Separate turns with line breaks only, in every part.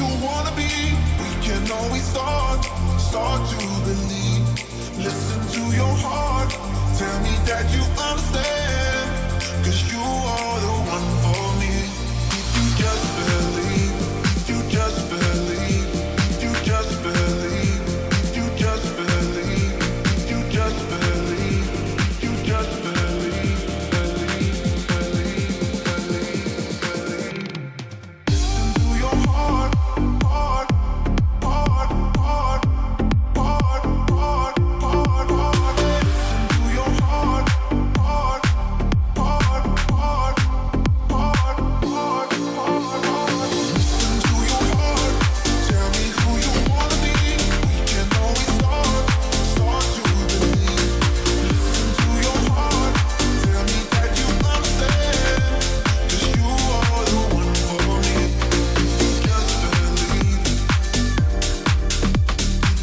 you wanna be. We can always start to believe. Listen to your heart, tell me that you understand. 'Cause you are the one for me. If you just believe, you just believe, you just believe, you just believe, you just believe, you just believe, believe. Listen to your heart, heart, heart, heart, heart, heart, heart, heart. Listen to your heart, heart, heart, heart, heart, heart, heart. Listen to your heart, tell me who you wanna be. We can always start to believe. Listen to your heart, tell me that you understand. 'Cause you are the one for me. You just believe.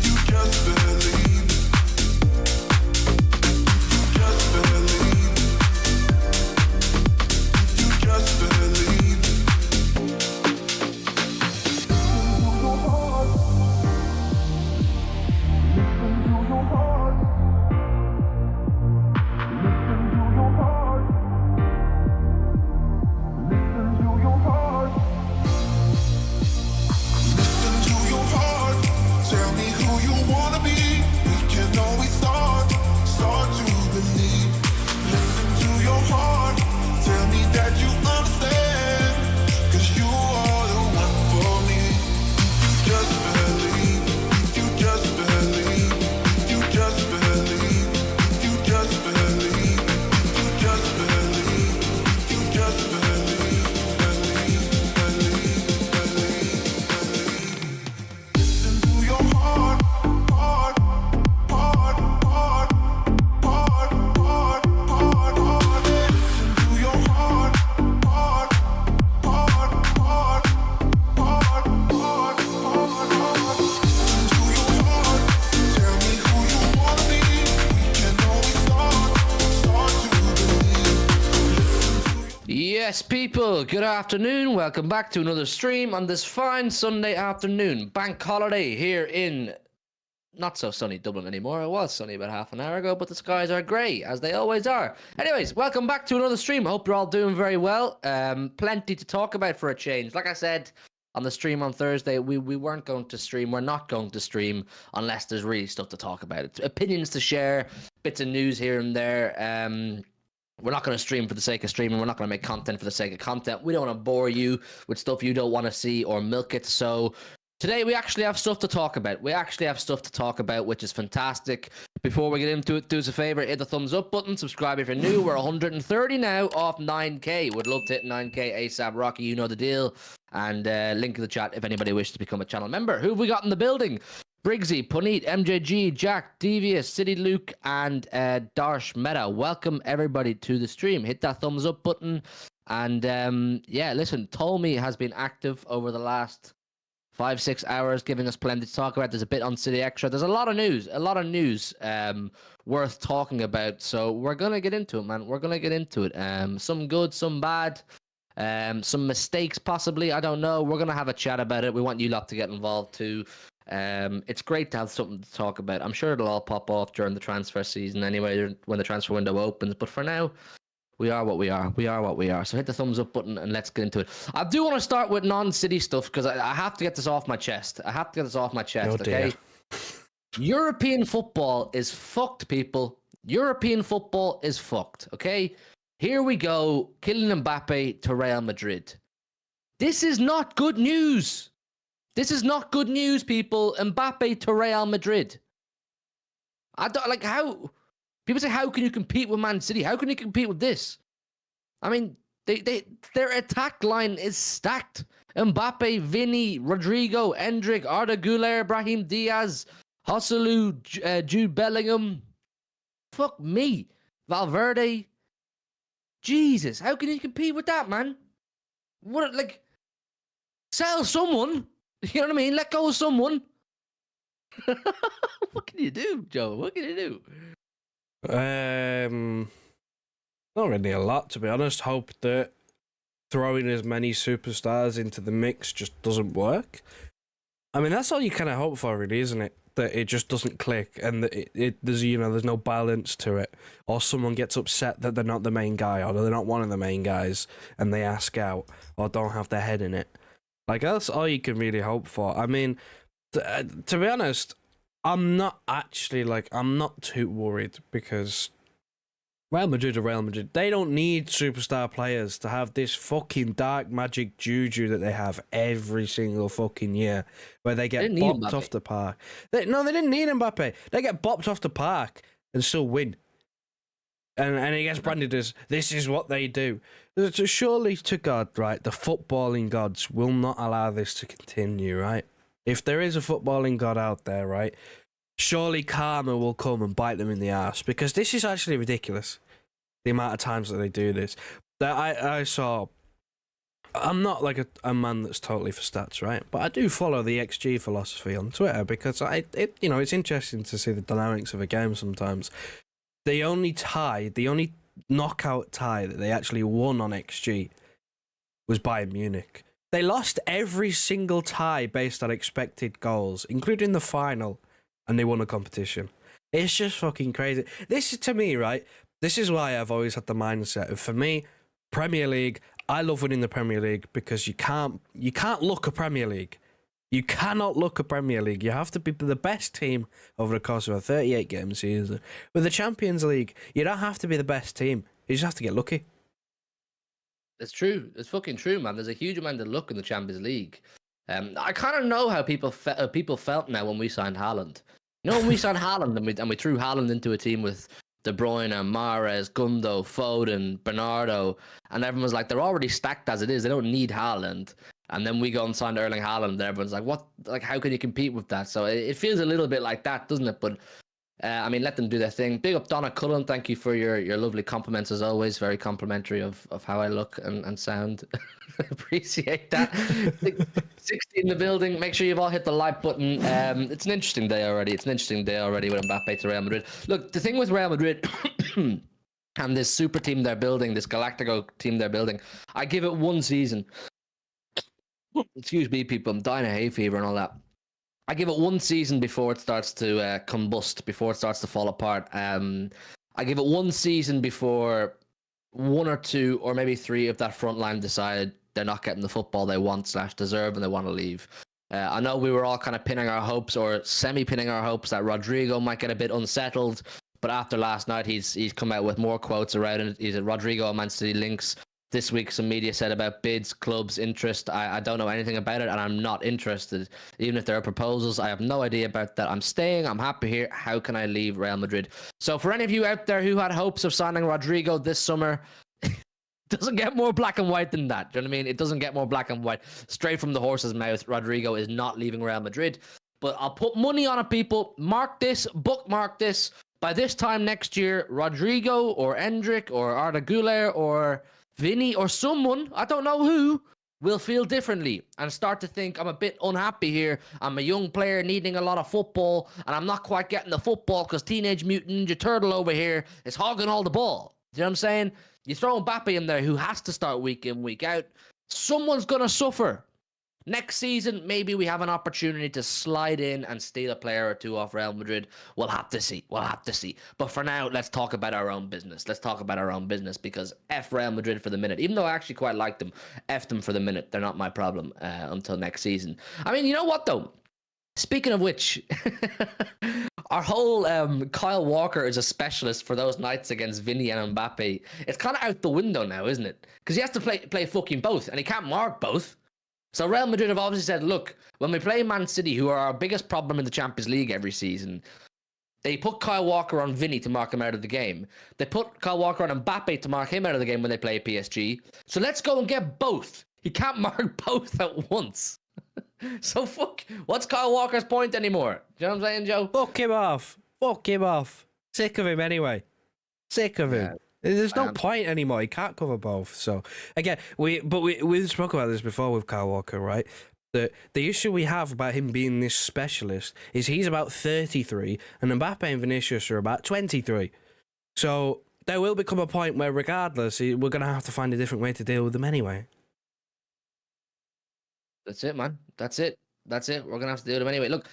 You just believe. You just believe. You just believe. Listen to your heart, tell me who you wanna be. We can always start to believe. Listen to your heart, tell me that you understand. 'Cause you are the one for me. You just believe, you just believe, you just believe, you just believe, you just believe, you just believe, believe. Listen to your heart, heart, heart, heart, heart, heart, heart, heart. Listen to your heart, heart, heart, heart, heart, heart, heart, heart. Listen to your heart, tell me who you wanna be. We can always start to believe.
Yes, people, good afternoon. Welcome back to another stream on this fine Sunday afternoon. Bank holiday here in not so sunny Dublin anymore. It was sunny about half an hour ago, but the skies are grey, as they always are. Anyways, welcome back to another stream. I hope you're all doing very well. Plenty to talk about for a change. Like I said on the stream on Thursday, we weren't going to stream. We're not going to stream unless there's really stuff to talk about. It's opinions to share, bits of news here and there. We're not going to stream for the sake of streaming. We're not going to make content for the sake of content. We don't want to bore you with stuff you don't want to see or milk it. So today we actually have stuff to talk about. Which is fantastic. Before we get into it, do us a favor, hit the thumbs up button, subscribe if you're new. We're 130 now off 9k. Would love to hit 9k ASAP. Rocky, you know the deal. And link in the chat if anybody wishes to become a channel member. Who have we got in the building? Briggsy, Puneet, MJG, Jack, Devious, City Luke, and Darsh Meta. Welcome everybody to the stream. Hit that thumbs up button. And yeah, listen, Tolmy has been active over the last 5-6 hours, giving us plenty to talk about. There's a bit on City Extra. There's a lot of news worth talking about. So we're going to get into it, man. We're going to get into it. Some good, some bad. Some mistakes possibly, I don't know. We're going to have a chat about it. We want you lot to get involved too. It's great to have something to talk about. I'm sure it'll all pop off during the transfer season anyway, when the transfer window opens. But for now, we are what we are. We are what we are. So hit the thumbs up button and let's get into it. I do want to start with non-City stuff because I have to get this off my chest. Okay? European football is fucked, people. European football is fucked, okay? Here we go. Kylian Mbappe to Real Madrid. This is not good news. This is not good news, people. Mbappe to Real Madrid. I don't like how people say, how can you compete with Man City? How can you compete with this? I mean, their attack line is stacked. Mbappe, Vinny, Rodrigo, Endrick, Arda Güler, Brahim Diaz, Hosselu, Jude Bellingham. Fuck me. Valverde. Jesus, how can you compete with that, man? What, like, sell someone. You know what I mean? Let go of someone. What can you do, Joe? What can you do?
Not really a lot, to be honest. Hope that throwing as many superstars into the mix just doesn't work. I mean, that's all you kind of hope for, really, isn't it? That it just doesn't click, and that there's there's no balance to it, or someone gets upset that they're not the main guy, or they're not one of the main guys, and they ask out, or don't have their head in it. Like, that's all you can really hope for. I mean, to be honest, I'm not too worried, because Real Madrid are Real Madrid. They don't need superstar players to have this fucking dark magic juju that they have every single fucking year, where they get bopped off the park. They didn't need Mbappe. They get bopped off the park and still win. And it gets branded as, this is what they do. So surely to God, right, the footballing gods will not allow this to continue, right? If there is a footballing god out there, right, surely karma will come and bite them in the ass, because this is actually ridiculous, the amount of times that they do this. That I saw, I'm not like a man that's totally for stats, right? But I do follow the XG philosophy on Twitter, because it's interesting to see the dynamics of a game sometimes. The only knockout tie that they actually won on XG was Bayern Munich. They lost every single tie based on expected goals, including the final, and they won a competition. It's just fucking crazy. This is, to me, right, this is why I've always had the mindset of, for me, Premier League, I love winning the Premier League, because you can't look a Premier League. You cannot look a Premier League. You have to be the best team over the course of a 38-game season. With the Champions League, you don't have to be the best team. You just have to get lucky.
It's true. It's fucking true, man. There's a huge amount of luck in the Champions League. I kind of know how people felt now when we signed Haaland. You know, when we signed Haaland and we threw Haaland into a team with De Bruyne, Mahrez, Gundo, Foden, Bernardo, and everyone's like, they're already stacked as it is. They don't need Haaland. And then we go and sign Erling Haaland, and everyone's like, what? Like, how can you compete with that? So it feels a little bit like that, doesn't it? But I mean, let them do their thing. Big up Donna Cullen. Thank you for your lovely compliments as always. Very complimentary of how I look and sound. Appreciate that. 60 in the building. Make sure you've all hit the like button. It's an interesting day already. With Mbappe to Real Madrid. Look, the thing with Real Madrid and this super team they're building, this Galactico team they're building, I give it one season. Excuse me, people. I'm dying of hay fever and all that. I give it one season before it starts to combust, before it starts to fall apart. I give it one season before one or two or maybe three of that front line decide they're not getting the football they want / deserve, and they want to leave. I know we were all kind of pinning our hopes, or semi-pinning our hopes, that Rodrigo might get a bit unsettled. But after last night, he's come out with more quotes around it. He's at Rodrigo and Man City links. This week, some media said about bids, clubs, interest. I don't know anything about it, and I'm not interested. Even if there are proposals, I have no idea about that. I'm staying. I'm happy here. How can I leave Real Madrid? So for any of you out there who had hopes of signing Rodrigo this summer, it doesn't get more black and white than that. Do you know what I mean? It doesn't get more black and white. Straight from the horse's mouth, Rodrigo is not leaving Real Madrid. But I'll put money on it, people. Mark this, bookmark this. By this time next year, Rodrigo or Endrick or Arda Güler or Vinny or someone, I don't know who, will feel differently and start to think, I'm a bit unhappy here. I'm a young player needing a lot of football, and I'm not quite getting the football because Teenage Mutant Ninja Turtle over here is hogging all the ball. Do you know what I'm saying? You throw Mbappe in there, who has to start week in, week out. Someone's going to suffer. Next season, maybe we have an opportunity to slide in and steal a player or two off Real Madrid. We'll have to see. But for now, let's talk about our own business. Because F Real Madrid for the minute. Even though I actually quite like them, F them for the minute. They're not my problem until next season. I mean, you know what, though? Speaking of which, our whole Kyle Walker is a specialist for those nights against Vinny and Mbappe. It's kind of out the window now, isn't it? Because he has to play fucking both, and he can't mark both. So Real Madrid have obviously said, look, when we play Man City, who are our biggest problem in the Champions League every season, they put Kyle Walker on Vinny to mark him out of the game. They put Kyle Walker on Mbappe to mark him out of the game when they play PSG. So let's go and get both. He can't mark both at once. So fuck, what's Kyle Walker's point anymore? Do you know what I'm saying, Joe?
Fuck him off. Sick of him anyway. Sick of him. There's no point anymore. He can't cover both. So again, we spoke about this before with Kyle Walker, right? The issue we have about him being this specialist is he's about 33 and Mbappe and Vinicius are about 23. So there will become a point where, regardless, we're going to have to find a different way to deal with them anyway.
That's it, man. That's it. That's it. We're going to have to do them anyway. Look,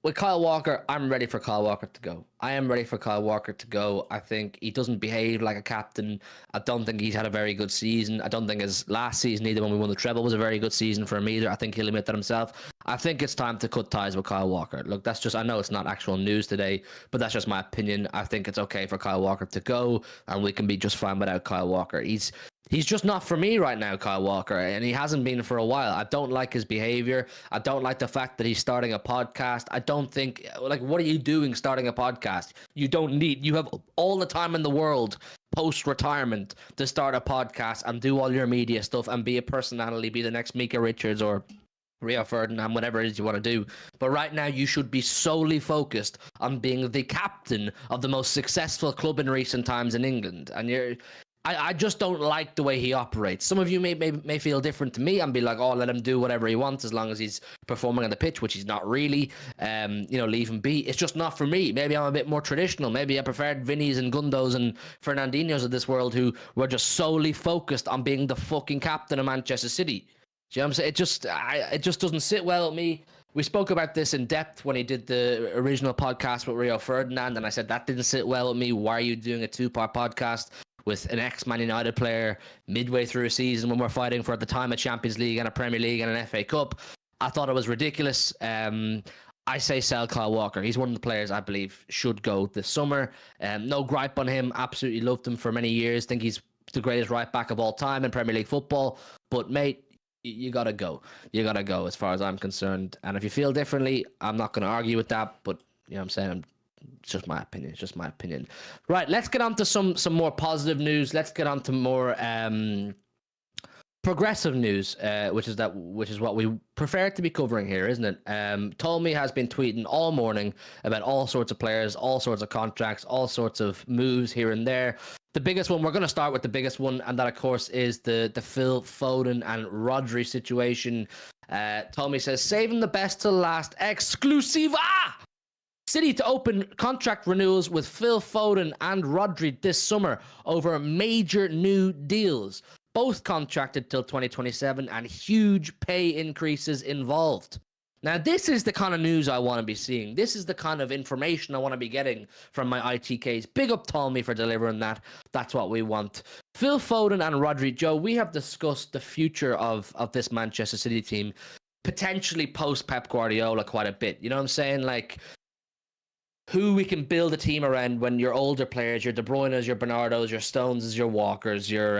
with Kyle Walker, I'm ready for Kyle Walker to go. I am ready for Kyle Walker to go. I think he doesn't behave like a captain. I don't think he's had a very good season. I don't think his last season either, when we won the treble, was a very good season for him either. I think he'll admit that himself. I think it's time to cut ties with Kyle Walker. Look, that's just, I know it's not actual news today, but that's just my opinion. I think it's okay for Kyle Walker to go, and we can be just fine without Kyle Walker. He's just not for me right now, Kyle Walker, and he hasn't been for a while. I don't like his behavior. I don't like the fact that he's starting a podcast. I don't think, like, what are you doing starting a podcast? You have all the time in the world post-retirement to start a podcast and do all your media stuff and be a personality, be the next Mika Richards or Rio Ferdinand, whatever it is you want to do. But right now, you should be solely focused on being the captain of the most successful club in recent times in England. And I just don't like the way he operates. Some of you may feel different to me and be like, oh, let him do whatever he wants as long as he's performing on the pitch, which he's not really. Leave him be. It's just not for me. Maybe I'm a bit more traditional. Maybe I preferred Vinny's and Gundos and Fernandinho's of this world who were just solely focused on being the fucking captain of Manchester City. Do you know what I'm saying? It just doesn't sit well with me. We spoke about this in depth when he did the original podcast with Rio Ferdinand, and I said that didn't sit well with me. Why are you doing a 2-part podcast with an ex-Man United player midway through a season when we're fighting for, at the time, a Champions League and a Premier League and an FA Cup? I thought it was ridiculous. I say sell Kyle Walker. He's one of the players I believe should go this summer. No gripe on him. Absolutely loved him for many years. Think he's the greatest right back of all time in Premier League football. But, mate, you got to go. You got to go as far as I'm concerned. And if you feel differently, I'm not going to argue with that. But, you know what I'm saying? It's just my opinion. It's just my opinion. Right, let's get on to some more positive news. Let's get on to more progressive news, which is what we prefer to be covering here, isn't it? Tolmy has been tweeting all morning about all sorts of players, all sorts of contracts, all sorts of moves here and there. The biggest one, we're going to start with the biggest one, and that, of course, is the Phil Foden and Rodri situation. Tolmy says, saving the best to last. Exclusiva! City to open contract renewals with Phil Foden and Rodri this summer over major new deals. Both contracted till 2027 and huge pay increases involved. Now, this is the kind of news I want to be seeing. This is the kind of information I want to be getting from my ITKs. Big up Tommy for delivering that. That's what we want. Phil Foden and Rodri. Joe, we have discussed the future of this Manchester City team, potentially post Pep Guardiola, quite a bit. You know what I'm saying? Like, who we can build a team around when your older players, your De Bruyne's, your Bernardo's, your Stones, your Walkers, your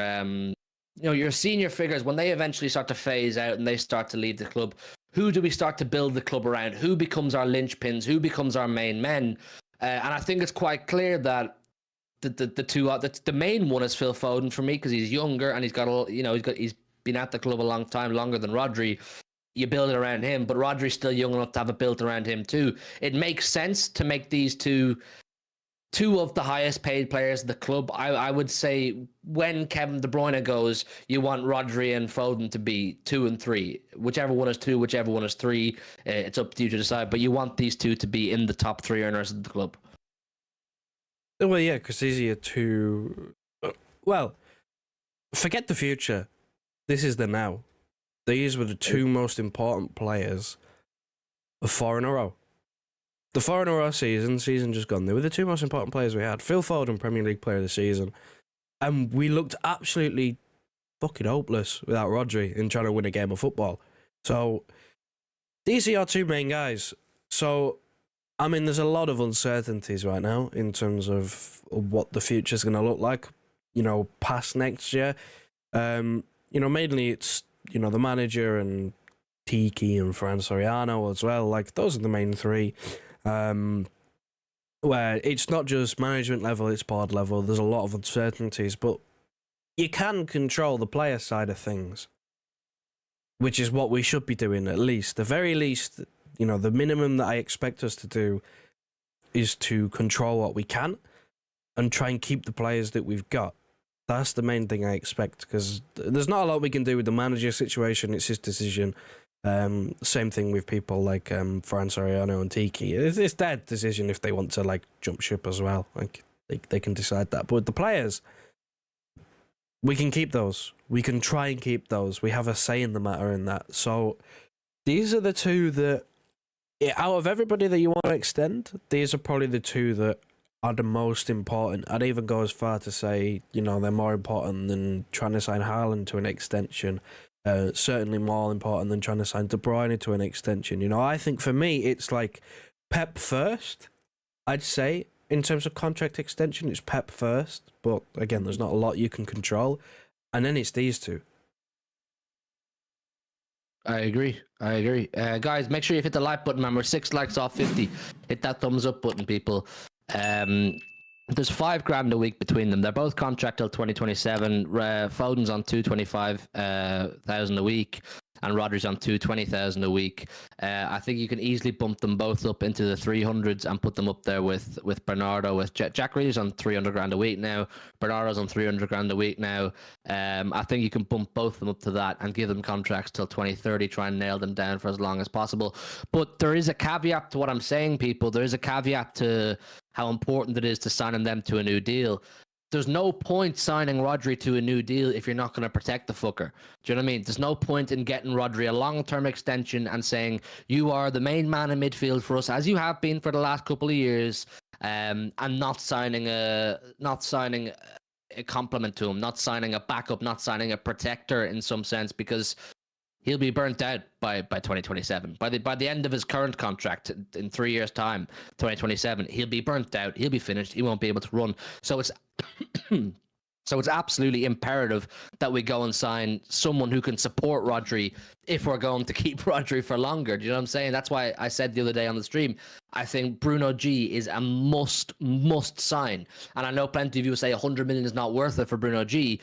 your senior figures, when they eventually start to phase out and they start to leave the club, who do we start to build the club around? Who becomes our linchpins? Who becomes our main men? And I think it's quite clear that the main one is Phil Foden for me, because he's younger and he's been at the club a long time, longer than Rodri. You build it around him, but Rodri's still young enough to have it built around him too. It makes sense to make these two of the highest paid players in the club. I would say when Kevin De Bruyne goes, you want Rodri and Foden to be 2 and 3. Whichever one is 2, whichever one is 3, it's up to you to decide. But you want these two to be in the top 3 earners of the club.
Well, yeah, because easier to... Well, forget the future. This is the now. These were the 2 most important players of 4 in a row. The 4 in a row season just gone. They were the 2 most important players we had. Phil Foden, Premier League Player of the Season. And we looked absolutely fucking hopeless without Rodri in trying to win a game of football. So, these are our 2 main guys. So, I mean, there's a lot of uncertainties right now in terms of what the future's going to look like, past next year. Mainly it's, the manager and Tiki and Fran Soriano as well. Like, those are the main 3. Where it's not just management level, it's board level. There's a lot of uncertainties, but you can control the player side of things, which is what we should be doing at least. The very least, the minimum that I expect us to do is to control what we can and try and keep the players that we've got. That's the main thing I expect, because there's not a lot we can do with the manager situation. It's his decision. Same thing with people like Fran Soriano and Tiki. It's their decision if they want to jump ship as well. Like they can decide that. But with the players, we can keep those. We can try and keep those. We have a say in the matter in that. So These are the two that, out of everybody that you want to extend, these are probably the two that are the most important. I'd even go as far to say, you know, they're more important than trying to sign Haaland to an extension. Certainly more important than trying to sign De Bruyne to an extension. You know, I think for me, it's like Pep first, I'd say. In terms of contract extension, it's Pep first. But again, there's not a lot you can control. And then it's these two.
I agree. Guys, make sure you hit the like button, man. We're 6 likes off 50. Hit that thumbs up button, people. There's $5,000 a week between them. They're both contract till 2027. Foden's on 225,000 a week, and Rodri's on 220,000 a week. I think you can easily bump them both up into the 300s and put them up there with Bernardo. With Jack Grealish on 300,000 a week now. Bernardo's on 300,000 a week now. I think you can bump both of them up to that and give them contracts till 2030. Try and nail them down for as long as possible. But there is a caveat to what I'm saying, people. There is a caveat to how important it is to signing them to a new deal. There's no point signing Rodri to a new deal if you're not going to protect the fucker. Do you know what I mean? There's no point in getting Rodri a long-term extension and saying you are the main man in midfield for us, as you have been for the last couple of years, and not signing a compliment to him, not signing a backup, not signing a protector in some sense, because he'll be burnt out by 2027. By the end of his current contract in 3 years' time, 2027, he'll be burnt out. He'll be finished. He won't be able to run. So it's absolutely imperative that we go and sign someone who can support Rodri if we're going to keep Rodri for longer. Do you know what I'm saying? That's why I said the other day on the stream, I think Bruno G is a must sign. And I know plenty of you say 100 million is not worth it for Bruno G.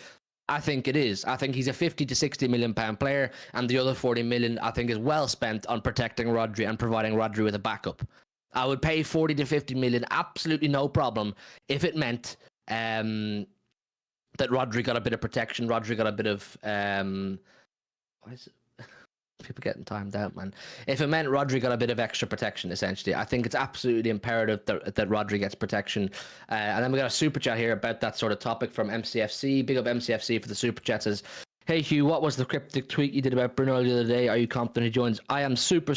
I think it is. I think he's a 50 to 60 million pound player, and the other 40 million I think is well spent on protecting Rodri and providing Rodri with a backup. I would pay 40 to 50 million, absolutely no problem, if it meant that Rodri got a bit of protection, Rodri got a bit of why is it? People getting timed out, man. If it meant Rodri got a bit of extra protection, essentially, I think it's absolutely imperative that Rodri gets protection. And then we got a super chat here about that sort of topic from MCFC. Big up MCFC for the super chat. Says, hey Hugh, what was the cryptic tweet you did about Bruno the other day? Are you confident he joins? I am super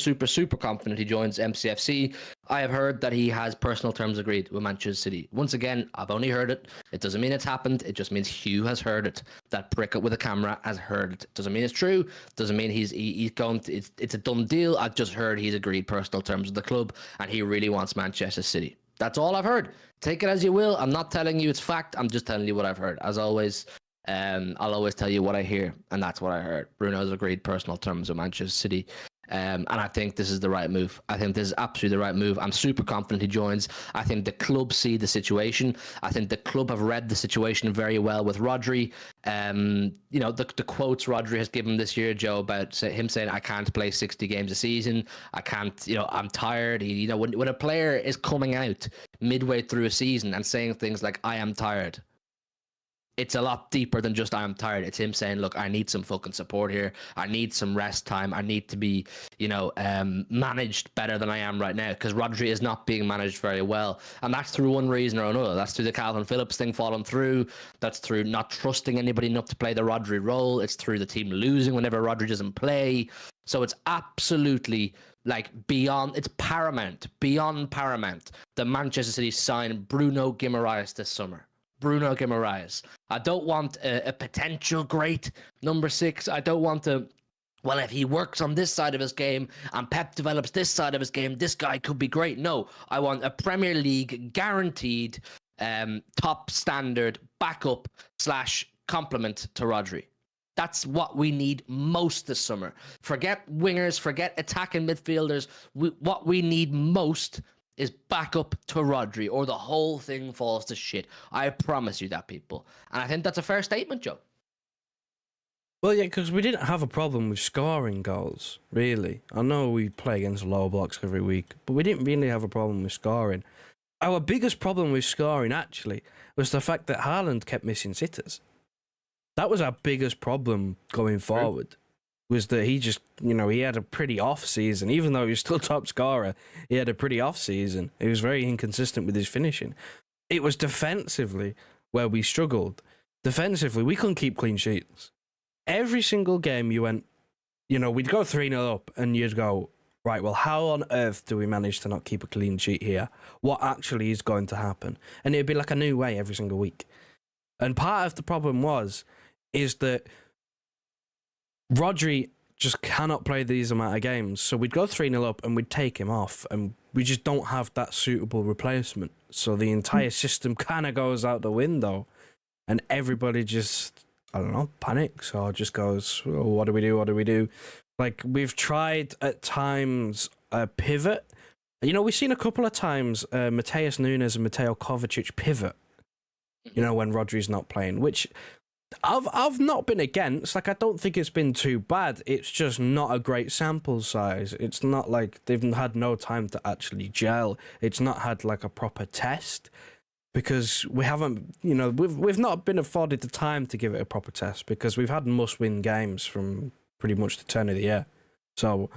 confident he joins MCFC. I have heard that he has personal terms agreed with Manchester City. Once again, I've only heard it. It doesn't mean it's happened. It just means Hugh has heard it. That prick with a camera has heard it. Doesn't mean it's true. Doesn't mean he's going to, it's a done deal. I've just heard he's agreed personal terms with the club and he really wants Manchester City. That's all I've heard. Take it as you will. I'm not telling you it's fact. I'm just telling you what I've heard. As always, I'll always tell you what I hear, and that's what I heard. Bruno's agreed personal terms with Manchester City. And I think this is the right move. I think this is absolutely the right move. I'm super confident he joins. I think the club see the situation. I think the club have read the situation very well with Rodri. You know, the quotes Rodri has given this year, Joe, about him saying, I can't play 60 games a season. I can't, you know, I'm tired. You know, when a player is coming out midway through a season and saying things like, I am tired, it's a lot deeper than just I'm tired. It's him saying, look, I need some fucking support here. I need some rest time. I need to be, you know, managed better than I am right now, because Rodri is not being managed very well. And that's through one reason or another. That's through the Calvin Phillips thing falling through. That's through not trusting anybody enough to play the Rodri role. It's through the team losing whenever Rodri doesn't play. So it's absolutely like beyond paramount that Manchester City sign Bruno Guimaraes this summer. Bruno Guimaraes. I don't want a potential great number 6. I don't want to, well, if he works on this side of his game and Pep develops this side of his game, this guy could be great. No, I want a Premier League guaranteed top standard backup / complement to Rodri. That's what we need most this summer. Forget wingers, forget attacking midfielders. What we need most is back up to Rodri, or the whole thing falls to shit. I promise you that, people. And I think that's a fair statement, Joe.
Well, yeah, because we didn't have a problem with scoring goals, really. I know we play against low blocks every week, but we didn't really have a problem with scoring. Our biggest problem with scoring, actually, was the fact that Haaland kept missing sitters. That was our biggest problem going forward. Was that he just, you know, he had a pretty off season. Even though he was still top scorer, he had a pretty off season. He was very inconsistent with his finishing. It was defensively where we struggled. Defensively, we couldn't keep clean sheets. Every single game you went we'd go 3-0 up and you'd go, right, well, how on earth do we manage to not keep a clean sheet here? What actually is going to happen? And it'd be like a new way every single week. And part of the problem is that Rodri just cannot play these amount of games. So we'd go 3-0 up and we'd take him off, and we just don't have that suitable replacement. So the entire system kind of goes out the window, and everybody just, I don't know, panics or just goes, oh, what do we do? What do we do? Like, we've tried at times a pivot. We've seen a couple of times Mateus Nunes and Mateo Kovacic pivot, when Rodri's not playing, which I've not been against. Like, I don't think it's been too bad. It's just not a great sample size. It's not like they've had no time to actually gel. It's not had like a proper test because we haven't, we've not been afforded the time to give it a proper test because we've had must-win games from pretty much the turn of the year. So,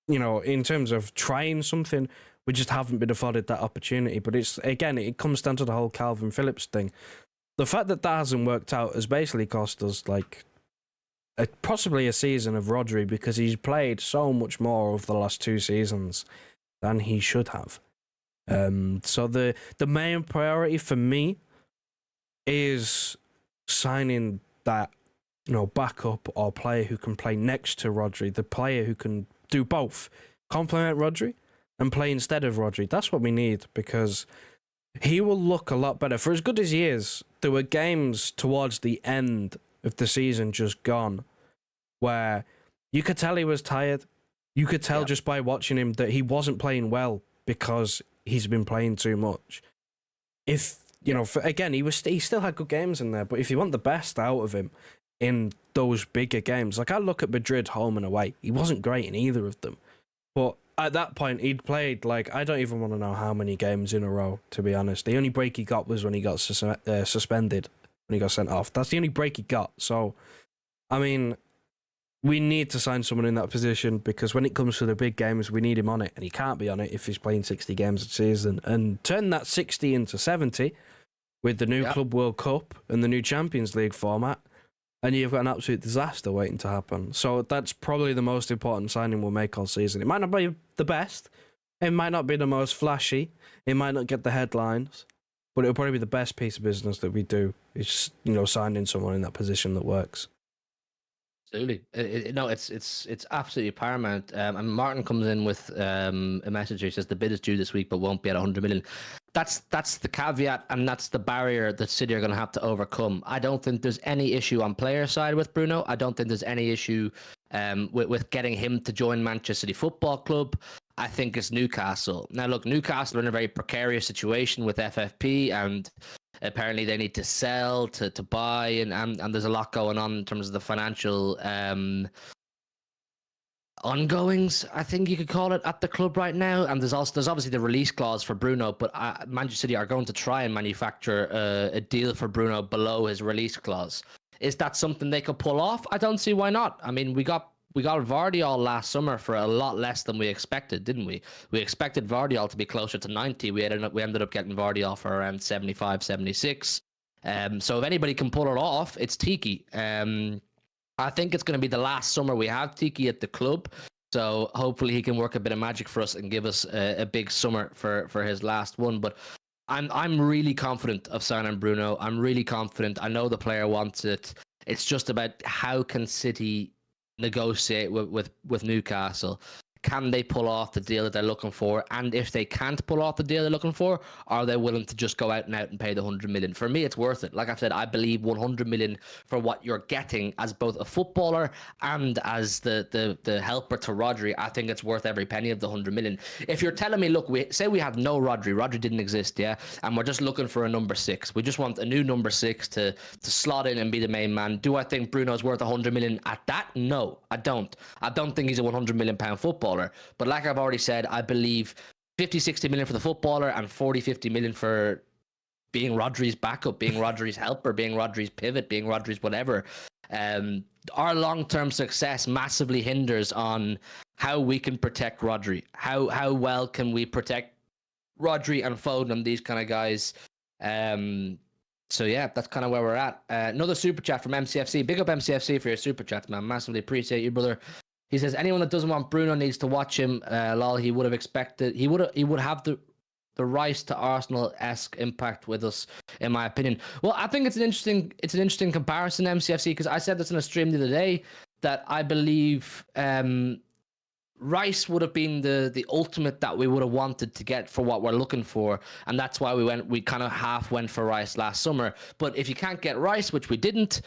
in terms of trying something, we just haven't been afforded that opportunity. But it comes down to the whole Calvin Phillips thing. The fact that hasn't worked out has basically cost us possibly a season of Rodri because he's played so much more over the last 2 seasons than he should have. So the main priority for me is signing that backup or player who can play next to Rodri, the player who can do both, complement Rodri and play instead of Rodri. That's what we need because he will look a lot better. For as good as he is, there were games towards the end of the season just gone where you could tell he was tired. You could tell just by watching him that he wasn't playing well because he's been playing too much. If, he still had good games in there, but if you want the best out of him in those bigger games, like I look at Madrid home and away, he wasn't great in either of them. But at that point, he'd played, I don't even want to know how many games in a row, to be honest. The only break he got was when he got suspended, when he got sent off. That's the only break he got. So, I mean, we need to sign someone in that position because when it comes to the big games, we need him on it. And he can't be on it if he's playing 60 games a season. And turn that 60 into 70 with the new Club World Cup and the new Champions League format, and you've got an absolute disaster waiting to happen. So that's probably the most important signing we'll make all season. It might not be the best. It might not be the most flashy. It might not get the headlines. But it'll probably be the best piece of business that we do. Is signing someone in that position that works.
Absolutely. It's absolutely paramount. And Martin comes in with a message. He says the bid is due this week, but won't be at 100 million. That's the caveat, and that's the barrier that City are going to have to overcome. I don't think there's any issue on player side with Bruno. I don't think there's any issue with getting him to join Manchester City Football Club. I think it's Newcastle. Now, look, Newcastle are in a very precarious situation with FFP, and apparently they need to sell to buy, and there's a lot going on in terms of the financial ongoings, I think you could call it, at the club right now. And there's obviously the release clause for Bruno, but Manchester City are going to try and manufacture a deal for Bruno below his release clause. Is that something they could pull off? I don't see why not. I mean, we got Vardiol last summer for a lot less than we expected, didn't we? We expected Vardiol to be closer to 90. We ended up getting Vardiol for around 75, 76. So if anybody can pull it off, it's Tiki. I think it's going to be the last summer we have Tiki at the club. So hopefully he can work a bit of magic for us and give us a big summer for his last one. But I'm really confident of signing Bruno. I'm really confident. I know the player wants it. It's just about how can City negotiate with Newcastle. Can they pull off the deal that they're looking for? And if they can't pull off the deal they're looking for, are they willing to just go out and pay the 100 million? For me, it's worth it. Like I've said, I believe 100 million for what you're getting as both a footballer and as the helper to Rodri. I think it's worth every penny of the 100 million. If you're telling me, look, we have no Rodri didn't exist, yeah, and we're just looking for a number 6. We just want a new number 6 to slot in and be the main man. Do I think Bruno's worth 100 million at that? No, I don't. I don't think he's a 100 million pound footballer. But like I've already said, I believe 50-60 million for the footballer and 40-50 million for being Rodri's backup, being Rodri's helper, being Rodri's pivot, being Rodri's whatever. Our long-term success massively hinders on how we can protect Rodri. How well can we protect Rodri and Foden and these kind of guys? So yeah, that's kind of where we're at. Another super chat from MCFC. Big up MCFC for your super chats, man. Massively appreciate you, brother. He says anyone that doesn't want Bruno needs to watch him. Lol, he would have expected. He would have the Rice to Arsenal-esque impact with us, in my opinion. Well, I think it's an interesting comparison, MCFC, because I said this in a stream the other day that I believe Rice would have been the ultimate that we would have wanted to get for what we're looking for, and that's why we kind of half went for Rice last summer. But if you can't get Rice, which we didn't,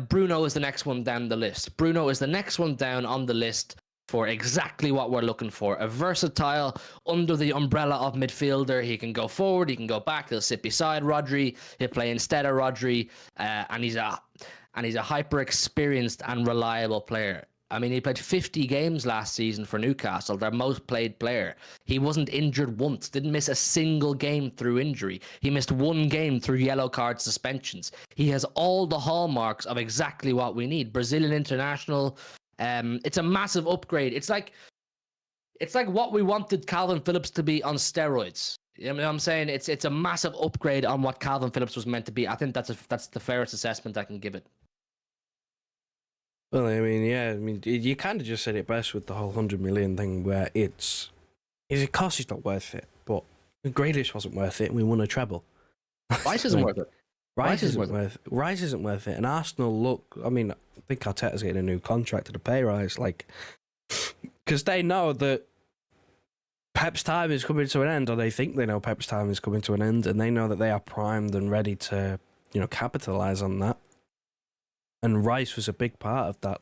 Bruno is the next one down the list. Bruno is the next one down on the list for exactly what we're looking for. A versatile, under the umbrella of midfielder. He can go forward, he can go back, he'll sit beside Rodri, he'll play instead of Rodri, and he's a hyper experienced and reliable player. I mean, he played 50 games last season for Newcastle, their most played player. He wasn't injured once, didn't miss a single game through injury. He missed one game through yellow card suspensions. He has all the hallmarks of exactly what we need. Brazilian international. It's a massive upgrade. It's like what we wanted Calvin Phillips to be on steroids. You know what I'm saying? It's a massive upgrade on what Calvin Phillips was meant to be. I think that's the fairest assessment I can give it.
Well, I mean, yeah, you kind of just said it best with the whole 100 million thing, where it costs, he's not worth it, but Grealish wasn't worth it, and we won a treble.
Rice isn't worth it.
Rice isn't worth it, and Arsenal look. I mean, I think Arteta's getting a new contract at a pay rise, because they know that Pep's time is coming to an end, or they think they know Pep's time is coming to an end, and they know that they are primed and ready to, capitalize on that. And Rice was a big part of that.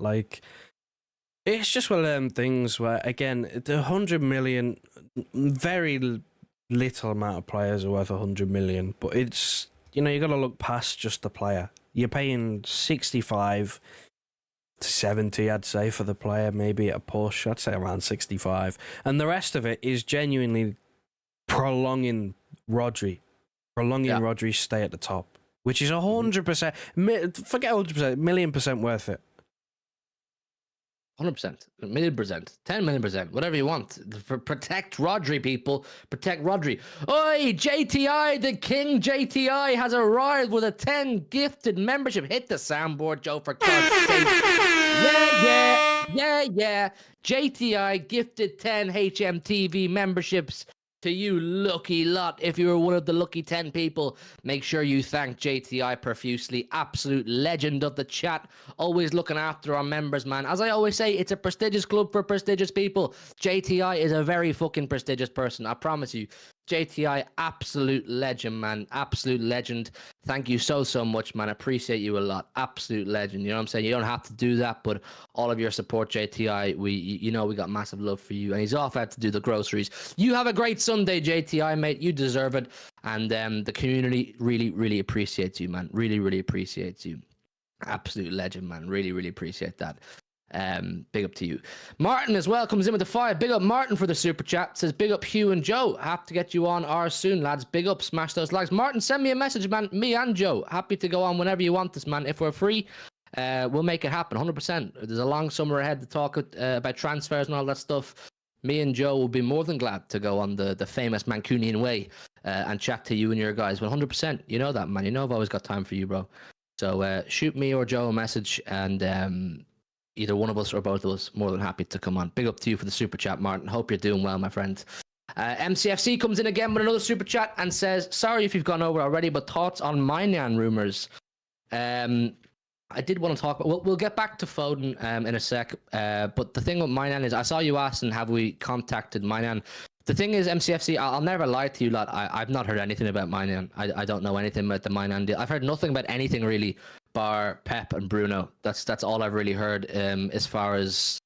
It's just one of them things where, again, the 100 million, very little amount of players are worth 100 million, but it's, you got to look past just the player. You're paying 65 to 70, I'd say, for the player, maybe at a push. I'd say around 65. And the rest of it is genuinely prolonging Rodri's stay at the top. Which is 100%, forget 100%, million% worth it.
100%, million%, 10 million%, whatever you want. Protect Rodri, people. Protect Rodri. Oi, JTI, the king JTI has arrived with a 10 gifted membership. Hit the soundboard, Joe, for God's sake. Yeah. JTI gifted 10 HMTV memberships to you lucky lot. If you were one of the lucky 10 people, make sure you thank JTI profusely. Absolute legend of the chat, always looking after our members, man. As I always say, it's a prestigious club for prestigious people. JTI is a very fucking prestigious person, I promise you. JTI, absolute legend, man. Absolute legend. Thank you so much, man. I appreciate you a lot. Absolute legend. You know what I'm saying? You don't have to do that, but all of your support, JTI, we got massive love for you. And he's off out to do the groceries. You have a great Sunday, JTI, mate. You deserve it. And the community really appreciates you, man. Really appreciates you. Absolute legend, man. Really appreciate that. Big up to you. Martin as well comes in with the 5. Big up Martin for the super chat. Says big up Hugh and Joe. Have to get you on ours soon, lads. Big up, smash those likes. Martin, send me a message, man. Me and Joe, happy to go on whenever you want this, man. If we're free, we'll make it happen 100%. There's a long summer ahead to talk about transfers and all that stuff. Me and Joe will be more than glad to go on the famous Mancunian way and chat to you and your guys 100%. You know that, man. You know I've always got time for you, bro. So shoot me or Joe a message, and either one of us or both of us, more than happy to come on. Big up to you for the super chat, Martin. Hope you're doing well, my friend. MCFC comes in again with another super chat and says, sorry if you've gone over already, but thoughts on Mainan rumours. I did want to talk about, we'll get back to Foden in a sec, but the thing with Mainan is, I saw you asking, have we contacted Mainan? The thing is, MCFC, I'll never lie to you, lad. I've not heard anything about Mainan. I don't know anything about the Mainan deal. I've heard nothing about anything really, bar Pep and Bruno. That's all I've really heard. As far as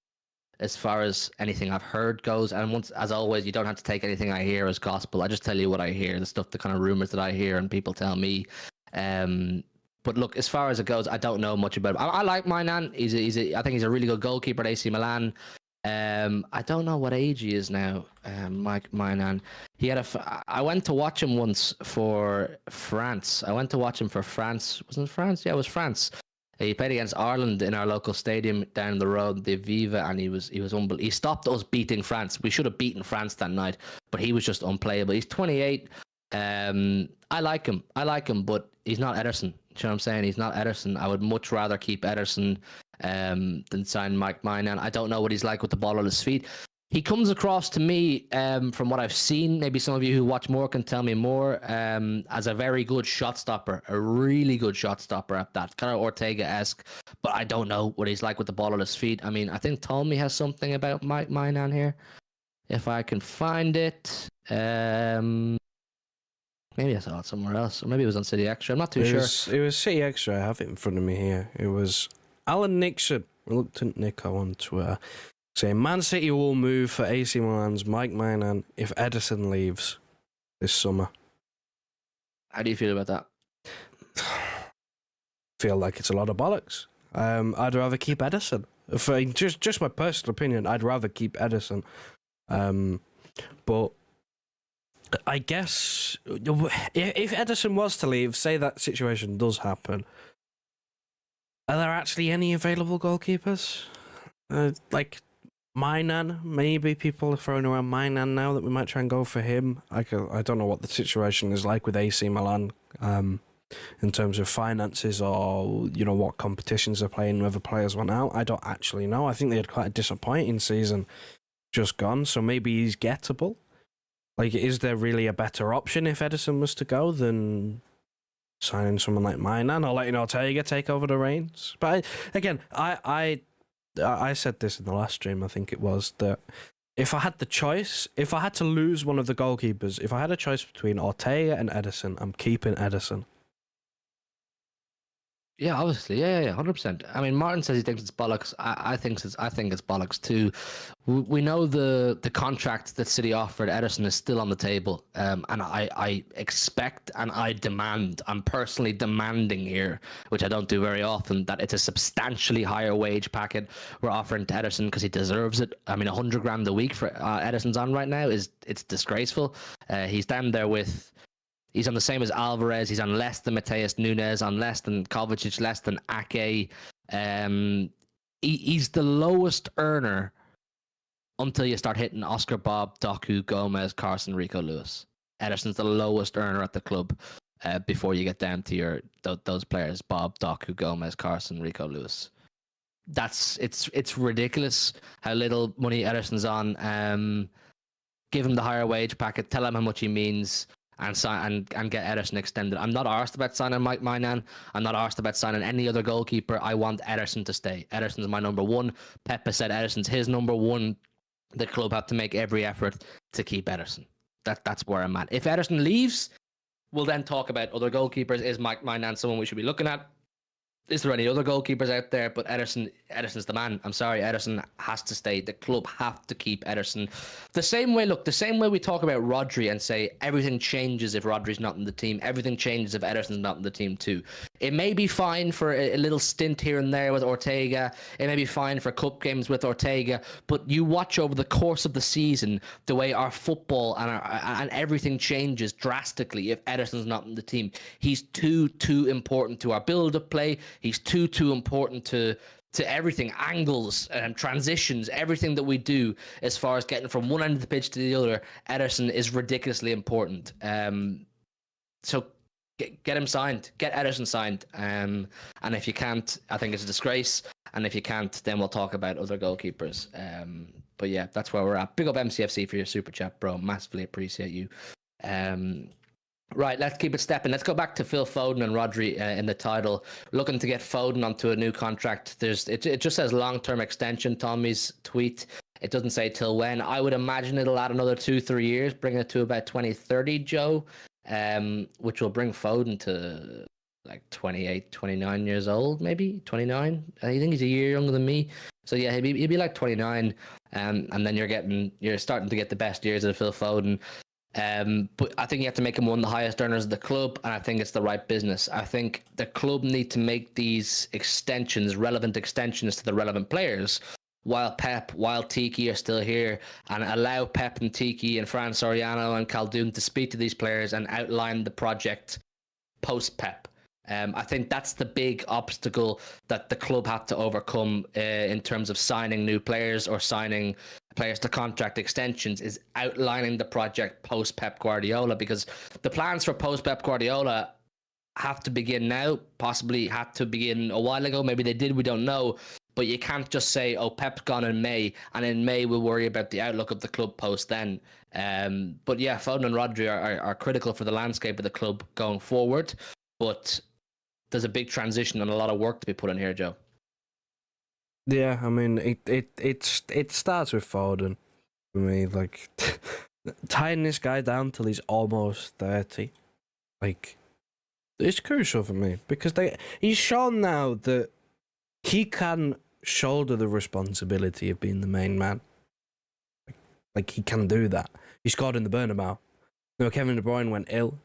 anything I've heard goes, and once, as always, you don't have to take anything I hear as gospel. I just tell you what I hear, the kind of rumors that I hear and people tell me. But look, as far as it goes, I don't know much about him. I like Mainan. I think he's a really good goalkeeper at AC Milan. I don't know what age he is now. Mike Mainan. I went to watch him once for France. Wasn't it France? Yeah, it was France. He played against Ireland in our local stadium down the road, the Viva, and he was unbelievable. He stopped us beating France. We should have beaten France that night, but he was just unplayable. He's 28. I like him, but he's not Ederson. You know what I'm saying? He's not Ederson. I would much rather keep Ederson than sign Mike Maignan. I don't know what he's like with the ball on his feet. He comes across to me, from what I've seen, maybe some of you who watch more can tell me more, as a very good shot stopper, a really good shot stopper at that, kind of Ortega-esque, but I don't know what he's like with the ball on his feet. I mean, I think Tommy has something about Mike Maignan here, if I can find it. Maybe I saw it somewhere else, or maybe it was on City Extra. I'm not too sure.
It was City Extra. I have it in front of me here. It was Alan Nixon, reluctant Nico on Twitter, saying Man City will move for AC Milan's Mike Maignan if Ederson leaves this summer.
How do you feel about that?
Feel like it's a lot of bollocks. I'd rather keep Ederson. For just my personal opinion, I'd rather keep Ederson. But I guess if Ederson was to leave, say that situation does happen, are there actually any available goalkeepers? Like Maignan, maybe people are throwing around Maignan now that we might try and go for him. I don't know what the situation is like with AC Milan in terms of finances or, you know, what competitions they're playing, whether players went out. I don't actually know. I think they had quite a disappointing season just gone, so maybe he's gettable. Like, is there really a better option if Ederson was to go than signing someone like Maignan or letting Ortega take over the reins? But I said this in the last stream, I think it was, that if I had the choice, if I had to lose one of the goalkeepers, if I had a choice between Ortega and Ederson, I'm keeping Ederson.
Yeah, obviously, yeah, 100%. I mean, Martin says he thinks it's bollocks. I think it's bollocks too. We know the contract that City offered Ederson is still on the table, and I expect and I demand. I'm personally demanding here, which I don't do very often, that it's a substantially higher wage packet we're offering to Ederson because he deserves it. I mean, 100 grand a week for Ederson's on right now it's disgraceful. He's down there with. He's on the same as Alvarez. He's on less than Mateus Nunes, on less than Kovacic, less than Ake. He's the lowest earner until you start hitting Oscar, Bob, Doku, Gomez, Carson, Rico Lewis. Ederson's the lowest earner at the club before you get down to those players: Bob, Doku, Gomez, Carson, Rico Lewis. It's ridiculous how little money Ederson's on. Give him the higher wage packet. Tell him how much he means. And get Ederson extended. I'm not arsed about signing Mike Maignan. I'm not arsed about signing any other goalkeeper. I want Ederson to stay. Ederson's my number one. Pep has said Ederson's his number one. The club have to make every effort to keep Ederson. That's where I'm at. If Ederson leaves, we'll then talk about other goalkeepers. Is Mike Maignan someone we should be looking at? Is there any other goalkeepers out there? But Ederson's the man. I'm sorry, Ederson has to stay. The club have to keep Ederson. The same way we talk about Rodri and say everything changes if Rodri's not in the team. Everything changes if Ederson's not in the team too. It may be fine for a little stint here and there with Ortega. It may be fine for cup games with Ortega. But you watch over the course of the season the way our football and everything changes drastically if Ederson's not in the team. He's too important to our build-up play. He's too important to everything, angles and transitions, everything that we do as far as getting from one end of the pitch to the other. Ederson is ridiculously important. So get him signed, get Ederson signed. And if you can't, I think it's a disgrace. And if you can't, then we'll talk about other goalkeepers. But yeah, that's where we're at. Big up MCFC for your super chat, bro. Massively appreciate you. Right, let's keep it stepping. Let's go back to Phil Foden and Rodri in the title. Looking to get Foden onto a new contract. It just says long-term extension, Tommy's tweet. It doesn't say till when. I would imagine it'll add another 2-3 years, bringing it to about 2030, Joe, which will bring Foden to like 28, 29 years old, maybe 29. I think he's a year younger than me. So yeah, he'd be like 29, and then you're starting to get the best years of Phil Foden. But I think you have to make him one of the highest earners of the club, and I think it's the right business. I think the club need to make these extensions, relevant extensions to the relevant players, while Tiki are still here, and allow Pep and Tiki and Fran Soriano and Khaldoon to speak to these players and outline the project post-Pep. I think that's the big obstacle that the club had to overcome in terms of signing new players or signing players to contract extensions, is outlining the project post Pep Guardiola, because the plans for post Pep Guardiola have to begin now, possibly had to begin a while ago. Maybe they did, we don't know. But you can't just say, "Oh, Pep's gone in May, and in May we'll worry about the outlook of the club post then." But yeah, Foden and Rodri are critical for the landscape of the club going forward. But there's a big transition and a lot of work to be put in here, Joe.
Yeah, I mean, it starts with Foden for me. Like, tying this guy down till he's almost 30, like, it's crucial for me because he's shown now that he can shoulder the responsibility of being the main man. Like, he can do that. He scored in the Bernabeu. Kevin De Bruyne went ill.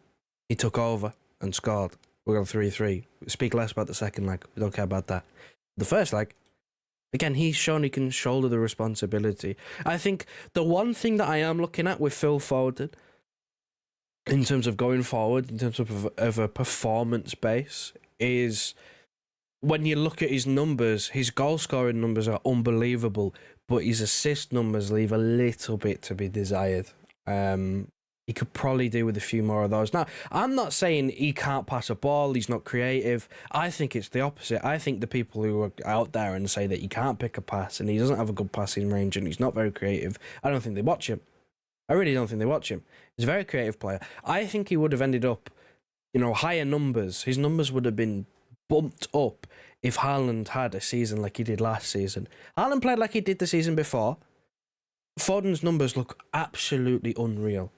He took over and scored. We got 3-3. Speak less about the second leg. We don't care about that. The first leg, again, he's shown he can shoulder the responsibility. I think the one thing that I am looking at with Phil Foden, in terms of going forward, in terms of a performance base, is when you look at his numbers, his goal scoring numbers are unbelievable, but his assist numbers leave a little bit to be desired. He could probably do with a few more of those. Now, I'm not saying he can't pass a ball, he's not creative. I think it's the opposite. I think the people who are out there and say that he can't pick a pass and he doesn't have a good passing range and he's not very creative, I don't think they watch him. I really don't think they watch him. He's a very creative player. I think he would have ended up, higher numbers. His numbers would have been bumped up if Haaland had a season like he did last season. Haaland played like he did the season before. Foden's numbers look absolutely unreal.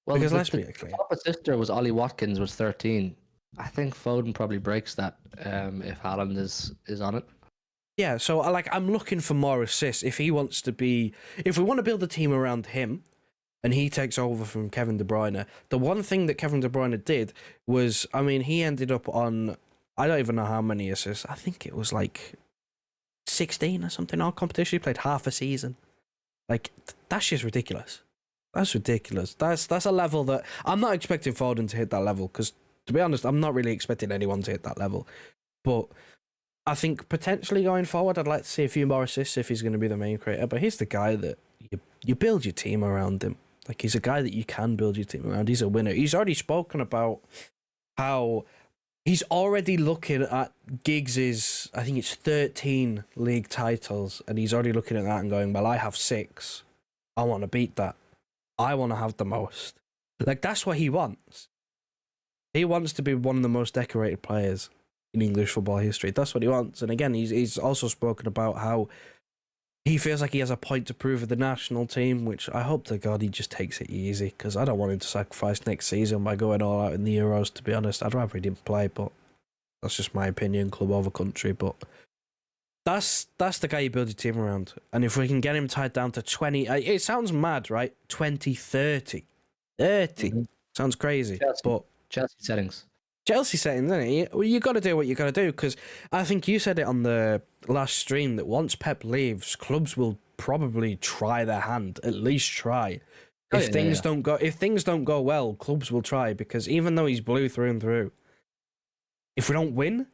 Well,
because let's be clear.
Top assister was Ollie Watkins, was 13. I think Foden probably breaks that if Haaland is on it.
Yeah, so I'm looking for more assists. If we want to build a team around him, and he takes over from Kevin De Bruyne, the one thing that Kevin De Bruyne did was, he ended up on, I don't even know how many assists. I think it was 16 or something. All competition, he played half a season. That's just ridiculous. That's ridiculous. That's a level that I'm not expecting Foden to hit that level because, to be honest, I'm not really expecting anyone to hit that level. But I think potentially going forward, I'd like to see a few more assists if he's going to be the main creator. But he's the guy that you build your team around him. He's a guy that you can build your team around. He's a winner. He's already spoken about how he's already looking at Giggs's, I think it's 13 league titles, and he's already looking at that and going, well, I have 6. I want to beat that. I want to have the most. That's what he wants. He wants to be one of the most decorated players in English football history. That's what he wants. And again, he's also spoken about how he feels like he has a point to prove with the national team, which I hope to God he just takes it easy, because I don't want him to sacrifice next season by going all out in the Euros, to be honest. I'd rather he didn't play, but that's just my opinion, club over country. But that's the guy you build your team around. And if we can get him tied down to 20... It sounds mad, right? 2030. 30. Mm-hmm. Sounds crazy.
Chelsea settings.
Chelsea settings, isn't it? Well, you got to do what you got to do, because I think you said it on the last stream that once Pep leaves, clubs will probably try their hand, at least try. If things don't go well, clubs will try, because even though he's blue through and through, if we don't win,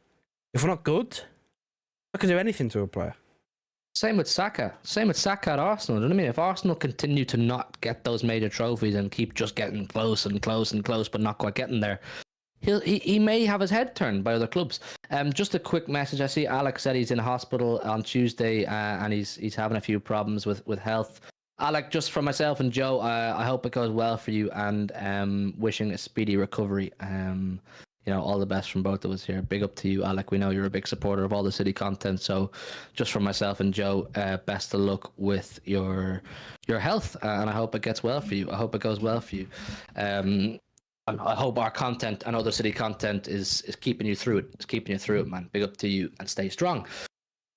if we're not good, I can do anything to a player.
Same with Saka. At Arsenal. You know what I mean? If Arsenal continue to not get those major trophies and keep just getting close and close and close, but not quite getting there, he may have his head turned by other clubs. Just a quick message. I see Alex said he's in hospital on Tuesday and he's having a few problems with health. Alec, just for myself and Joe, I hope it goes well for you, and wishing a speedy recovery. All the best from both of us here. Big up to you, Alec. We know you're a big supporter of all the city content. So just for myself and Joe, best of luck with your health. And I hope it gets well for you. I hope it goes well for you. And I hope our content and other city content is keeping you through it. It's keeping you through it, man. Big up to you and stay strong.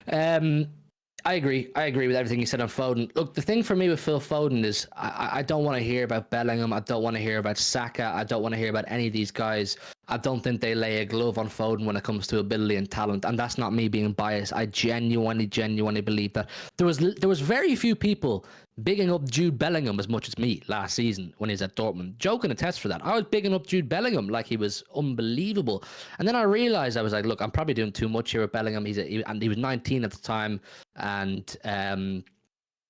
I agree with everything you said on Foden. Look, the thing for me with Phil Foden is I don't want to hear about Bellingham. I don't want to hear about Saka. I don't want to hear about any of these guys. I don't think they lay a glove on Foden when it comes to ability and talent. And that's not me being biased. I genuinely believe that. There was very few people bigging up Jude Bellingham as much as me last season when he was at Dortmund. Joe can attest for that. I was bigging up Jude Bellingham like he was unbelievable. And then I realized, I was like, look, I'm probably doing too much here with Bellingham. He was 19 at the time. And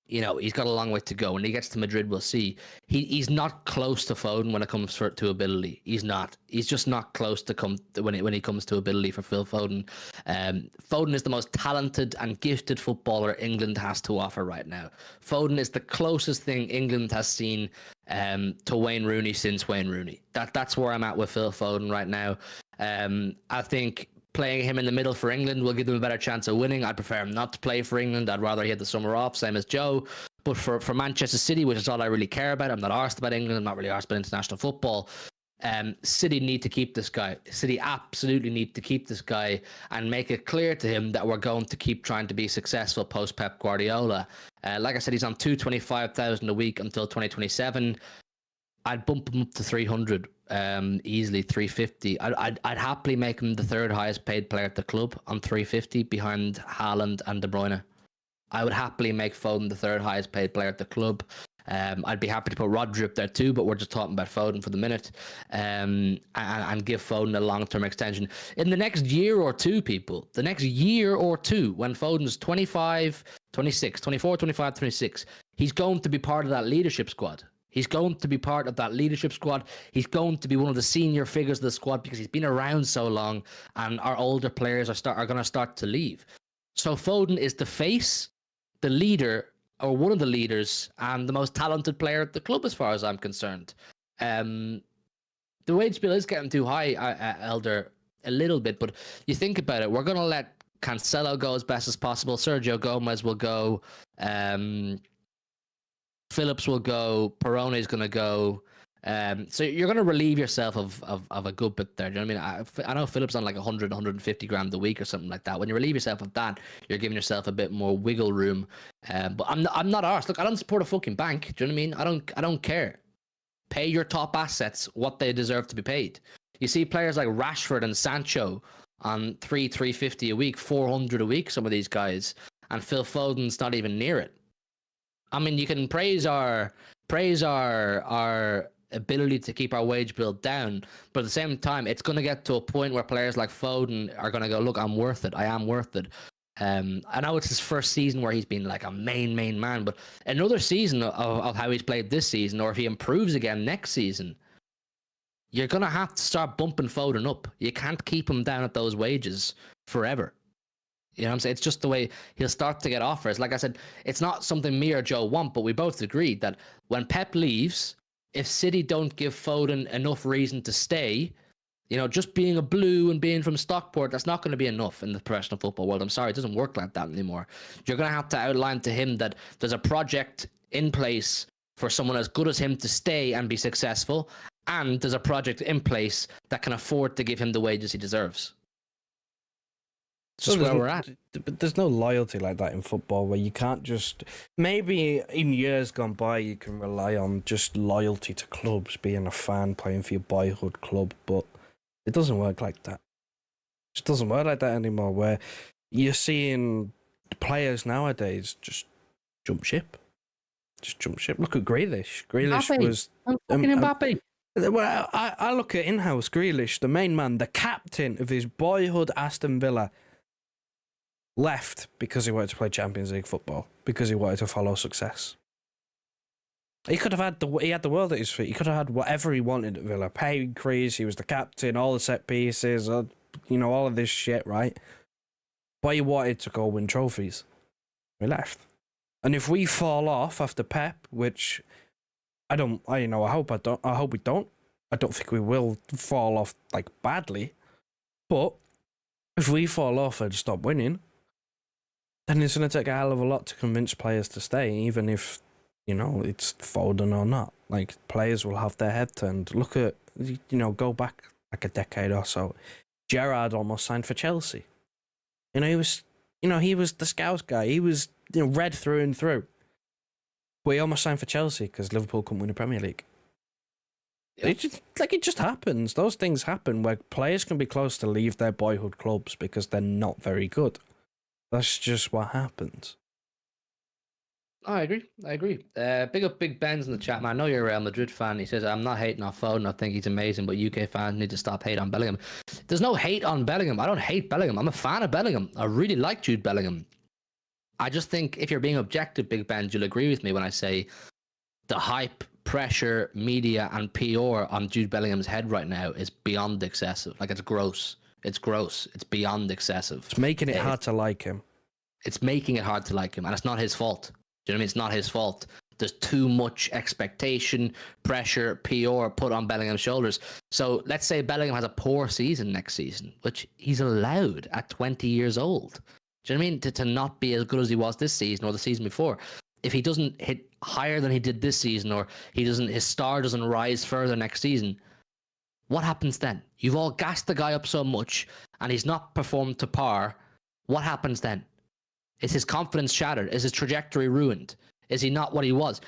you know, he's got a long way to go. When he gets to Madrid, we'll see. He's not close to Foden when it comes to ability. He's not. He's just not close to when he comes to ability for Phil Foden. Foden is the most talented and gifted footballer England has to offer right now. Foden is the closest thing England has seen to Wayne Rooney since Wayne Rooney. That's where I'm at with Phil Foden right now. I think playing him in the middle for England will give them a better chance of winning. I'd prefer him not to play for England. I'd rather he had the summer off, same as Joe. But for Manchester City, which is all I really care about, I'm not arsed about England. I'm not really arsed about international football. City need to keep this guy. City absolutely need to keep this guy and make it clear to him that we're going to keep trying to be successful post Pep Guardiola. Like I said, he's on 225,000 a week until 2027. I'd bump him up to 300, easily 350. I'd happily make him the third highest paid player at the club on 350 behind Haaland and De Bruyne. I would happily make Foden the third highest paid player at the club. I'd be happy to put Rodri up there too, but we're just talking about Foden for the minute, and give Foden a long-term extension. In the next year or two, people, the next year or two, when Foden's 25, 26, 24, 25, 26, he's going to be part of that leadership squad. He's going to be part of that leadership squad. He's going to be one of the senior figures of the squad because he's been around so long, and our older players are going to start to leave. So Foden is the face, the leader, or one of the leaders, and the most talented player at the club, as far as I'm concerned. The wage bill is getting too high, Elder, a little bit, but you think about it, we're going to let Cancelo go as best as possible. Sergio Gomez will go. Phillips will go. Perone is going to go. So you're going to relieve yourself of a good bit there. Do you know what I mean? I know Phillips on like 100, 150 grand a week or something like that. When you relieve yourself of that, you're giving yourself a bit more wiggle room. But I'm not arsed. Look, I don't support a fucking bank. Do you know what I mean? I don't care. Pay your top assets what they deserve to be paid. You see players like Rashford and Sancho on 350 a week, 400 a week, some of these guys, and Phil Foden's not even near it. I mean, you can praise our ability to keep our wage bill down, but at the same time, it's going to get to a point where players like Foden are going to go, look, I'm worth it. I am worth it. I know it's his first season where he's been like a main man, but another season of how he's played this season, or if he improves again next season, you're going to have to start bumping Foden up. You can't keep him down at those wages forever. You know what I'm saying? It's just the way he'll start to get offers. Like I said, it's not something me or Joe want, but we both agreed that when Pep leaves, if City don't give Foden enough reason to stay, you know, just being a blue and being from Stockport, that's not going to be enough in the professional football world. I'm sorry, it doesn't work like that anymore. You're going to have to outline to him that there's a project in place for someone as good as him to stay and be successful, and there's a project in place that can afford to give him the wages he deserves. It's just where we're at.
But there's no loyalty like that in football, where you can't just... Maybe in years gone by you can rely on just loyalty to clubs, being a fan, playing for your boyhood club, but it doesn't work like that. It just doesn't work like that anymore, where you're seeing players nowadays just jump ship. Just jump ship. Look at Grealish. Grealish
Mbappe.
was...
Fucking Mbappe.
Well, I look at in-house Grealish, the main man, the captain of his boyhood Aston Villa, left because he wanted to play Champions League football, because he wanted to follow success. He could have had he had the world at his feet. He could have had whatever he wanted at Villa. Pay increase, he was the captain, all the set pieces, you know, all of this shit, right? But he wanted to go win trophies. He left. And if we fall off after Pep, which I hope we don't. I don't think we will fall off like badly. But if we fall off and stop winning, then it's going to take a hell of a lot to convince players to stay, even if, you know, it's Foden or not. Like, players will have their head turned. Look at, you know, go back like a decade or so. Gerrard almost signed for Chelsea. You know, he was the scouts guy. He was, you know, red through and through. But he almost signed for Chelsea because Liverpool couldn't win the Premier League. Yeah. It just happens. Those things happen where players can be close to leave their boyhood clubs because they're not very good. That's just what happens.
I agree. Big up Big Ben's in the chat, man. I know you're a Real Madrid fan. He says, I'm not hating on Foden. I think he's amazing, but UK fans need to stop hate on Bellingham. There's no hate on Bellingham. I don't hate Bellingham. I'm a fan of Bellingham. I really like Jude Bellingham. I just think if you're being objective, Big Ben, you'll agree with me when I say the hype, pressure, media, and PR on Jude Bellingham's head right now is beyond excessive. Like, it's gross. It's gross. It's beyond excessive.
It's making it hard to like him.
It's making it hard to like him, and it's not his fault. Do you know what I mean? It's not his fault. There's too much expectation, pressure, PR put on Bellingham's shoulders. So let's say Bellingham has a poor season next season, which he's allowed at 20 years old. Do you know what I mean? To not be as good as he was this season or the season before. If he doesn't hit higher than he did this season, or his star doesn't rise further next season, what happens then? You've all gassed the guy up so much and he's not performed to par. What happens then? Is his confidence shattered? Is his trajectory ruined? Is he not what he was?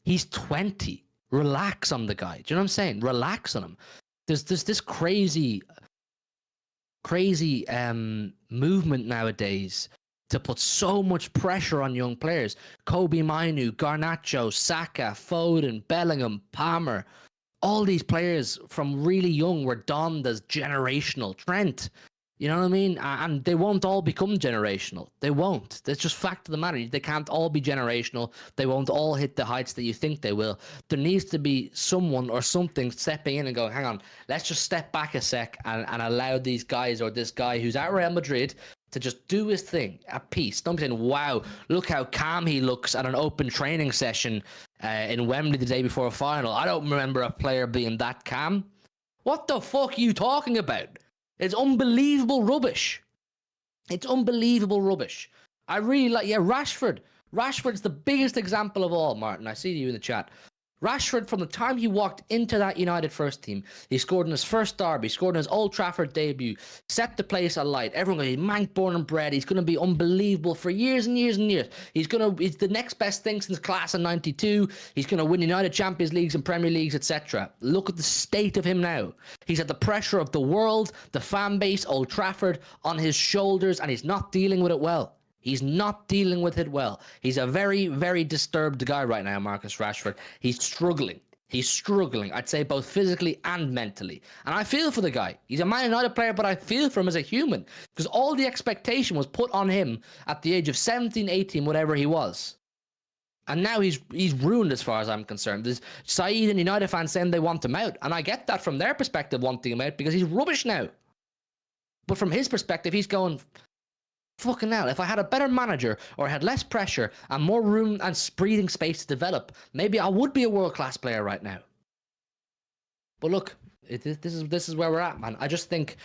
He's 20. Relax on the guy. Do you know what I'm saying? Relax on him. There's this crazy movement nowadays to put so much pressure on young players. Kobe Mainu, Garnacho, Saka, Foden, Bellingham, Palmer. All these players from really young were donned as generational. Trent, you know what I mean? And they won't all become generational. They won't. That's just fact of the matter. They can't all be generational. They won't all hit the heights that you think they will. There needs to be someone or something stepping in and going, hang on, let's just step back a sec and allow these guys, or this guy who's at Real Madrid, to just do his thing at peace. Don't be saying, wow, look how calm he looks at an open training session in Wembley the day before a final. I don't remember a player being that calm. What the fuck are you talking about? It's unbelievable rubbish. It's unbelievable rubbish. I really like, Rashford. Rashford's the biggest example of all, Martin. I see you in the chat. Rashford, from the time he walked into that United first team, he scored in his first derby, scored in his Old Trafford debut, set the place alight. Everyone goes, he's Mank born and bred. He's going to be unbelievable for years and years and years. He's the next best thing since class of 92. He's going to win United Champions Leagues and Premier Leagues, etc. Look at the state of him now. He's had the pressure of the world, the fan base, Old Trafford on his shoulders, and he's not dealing with it well. He's not dealing with it well. He's a very, very disturbed guy right now, Marcus Rashford. He's struggling. He's struggling, I'd say, both physically and mentally. And I feel for the guy. He's a Man United player, but I feel for him as a human, because all the expectation was put on him at the age of 17, 18, whatever he was. And now he's ruined as far as I'm concerned. There's Saeed and United fans saying they want him out. And I get that from their perspective, wanting him out, because he's rubbish now. But from his perspective, he's going, fucking hell, if I had a better manager, or had less pressure and more room and breathing space to develop, maybe I would be a world-class player right now. But look, this is where we're at, man. I just think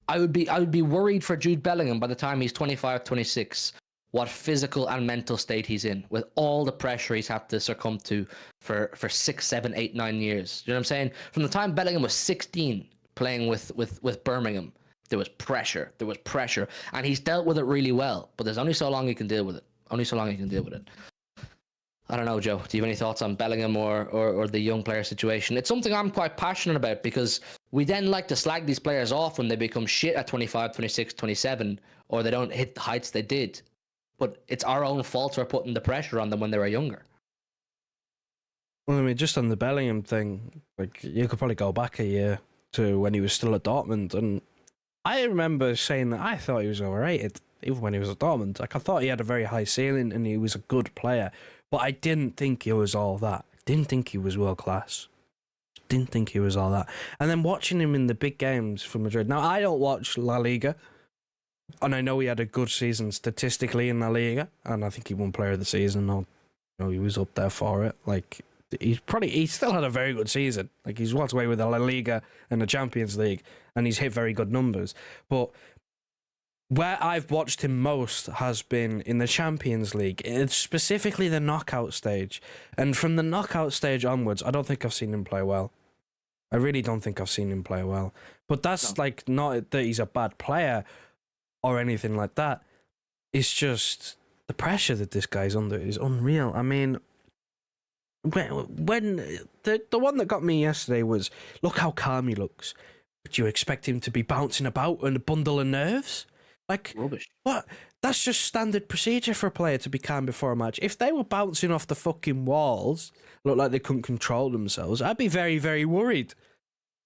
I would be worried for Jude Bellingham by the time he's 25, 26, what physical and mental state he's in, with all the pressure he's had to succumb to for 6, 7, 8, 9 years. You know what I'm saying? From the time Bellingham was 16 playing with Birmingham, there was pressure, and he's dealt with it really well, but there's only so long he can deal with it. I don't know, Joe, do you have any thoughts on Bellingham or the young player situation? It's something I'm quite passionate about, because we then like to slag these players off when they become shit at 25, 26, 27, or they don't hit the heights they did. But it's our own fault for putting the pressure on them when they were younger.
Well, I mean, just on the Bellingham thing, like, you could probably go back a year to when he was still at Dortmund, and I remember saying that I thought he was overrated, even when he was at Dortmund. Like, I thought he had a very high ceiling and he was a good player, but I didn't think he was all that. Didn't think he was world class. Didn't think he was all that. And then watching him in the big games for Madrid. Now, I don't watch La Liga, and I know he had a good season statistically in La Liga, and I think he won Player of the Season. Or, he was up there for it. Like, he still had a very good season. Like, he's walked away with the La Liga and the Champions League, and he's hit very good numbers. But where I've watched him most has been in the Champions League, it's specifically the knockout stage. And from the knockout stage onwards, I don't think I've seen him play well. I really don't think I've seen him play well. But that's like not that he's a bad player or anything like that. It's just the pressure that this guy's under is unreal. I mean, when the one that got me yesterday was, look how calm he looks. Do you expect him to be bouncing about and a bundle of nerves? Like,
rubbish.
What? That's just standard procedure for a player to be calm before a match. If they were bouncing off the fucking walls, looked like they couldn't control themselves, I'd be very, very worried.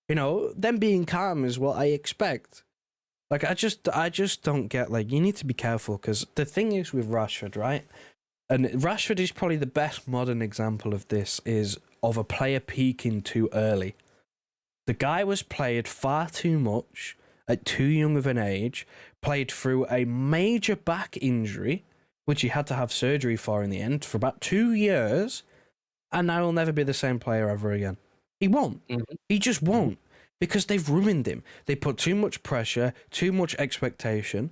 Them being calm is what I expect. Like I just don't get, like, you need to be careful, because the thing is with Rashford, right? And Rashford is probably the best modern example of this, is of a player peaking too early. The guy was played far too much at too young of an age, played through a major back injury, which he had to have surgery for in the end, for about 2 years, and now he'll never be the same player ever again. He won't.
Mhm.
He just won't. Because they've ruined him. They put too much pressure, too much expectation.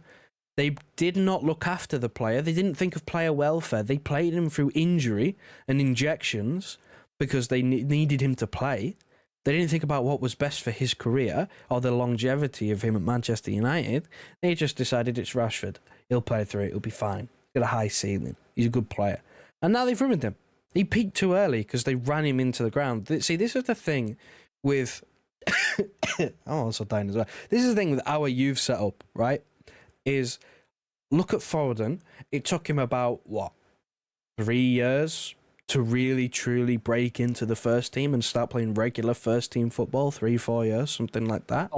They did not look after the player. They didn't think of player welfare. They played him through injury and injections because they needed him to play. They didn't think about what was best for his career or the longevity of him at Manchester United. They just decided it's Rashford. He'll play through it. He'll be fine. He's got a high ceiling. He's a good player. And now they've ruined him. He peaked too early because they ran him into the ground. See, this is the thing with... I'm also dying as well. This is the thing with our youth setup, right? Is look at Foden. It took him about, 3 years to really truly break into the first team and start playing regular first team football. 3-4 years, something like that.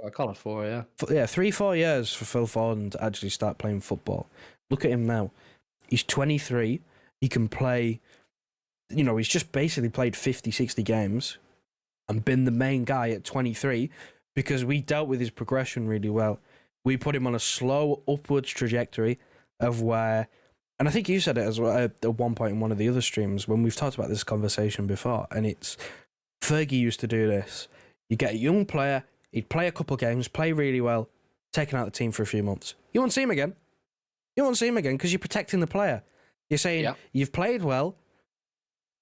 I call it four, yeah.
Yeah, 3-4 years for Phil Foden to actually start playing football. Look at him now. He's 23. He can play, he's just basically played 50, 60 games and been the main guy at 23 because we dealt with his progression really well. We put him on a slow upwards trajectory of where, and I think you said it as well at one point in one of the other streams when we've talked about this conversation before, and it's Fergie used to do this. You get a young player, he'd play a couple of games, play really well, taken out the team for a few months. You won't see him again. You won't see him again because you're protecting the player. You're saying, You've played well,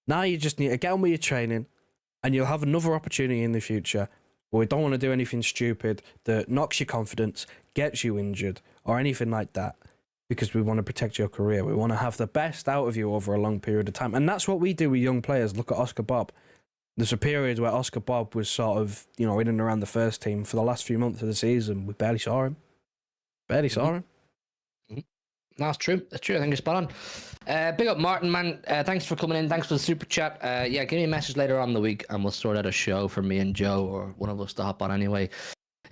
now you just need to get on with your training, and you'll have another opportunity in the future. But we don't want to do anything stupid that knocks your confidence, gets you injured, or anything like that, because we want to protect your career. We want to have the best out of you over a long period of time. And that's what we do with young players. Look at Oscar Bob. There's a period where Oscar Bob was sort of, in and around the first team for the last few months of the season. We barely saw him. Saw him.
No, that's true. That's true. I think you're spot on. Big up Martin, man. Thanks for coming in. Thanks for the super chat. Give me a message later on in the week and we'll sort out a show for me and Joe or one of us to hop on anyway.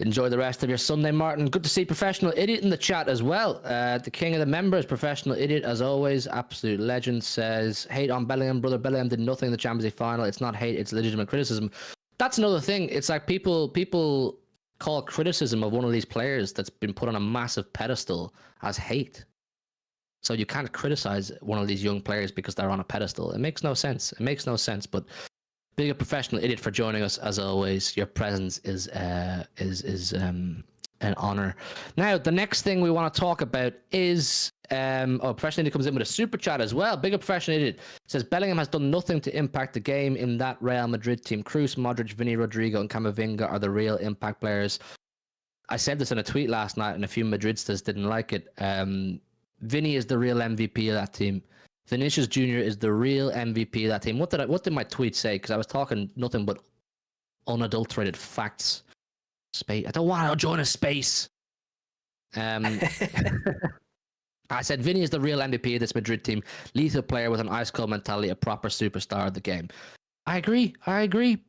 Enjoy the rest of your Sunday, Martin. Good to see Professional Idiot in the chat as well. The king of the members, Professional Idiot, as always. Absolute legend, says, hate on Bellingham. Brother Bellingham did nothing in the Champions League final. It's not hate, it's legitimate criticism. That's another thing. It's like people call criticism of one of these players that's been put on a massive pedestal as hate. So you can't criticize one of these young players because they're on a pedestal. It makes no sense. But big up Professional Idiot for joining us as always. Your presence is an honor. Now the next thing we want to talk about is Professional Idiot comes in with a super chat as well. Big up Professional Idiot, says Bellingham has done nothing to impact the game in that Real Madrid team. Kroos, Modric, Vini, Rodrigo, and Camavinga are the real impact players. I said this in a tweet last night, and a few Madridistas didn't like it. Vinny is the real MVP of that team. Vinicius Jr. is the real MVP of that team. What did my tweet say? Because I was talking nothing but unadulterated facts. Space. I don't want to join a space. I said Vinny is the real MVP of this Madrid team. Lethal player with an ice cold mentality, a proper superstar of the game. I agree.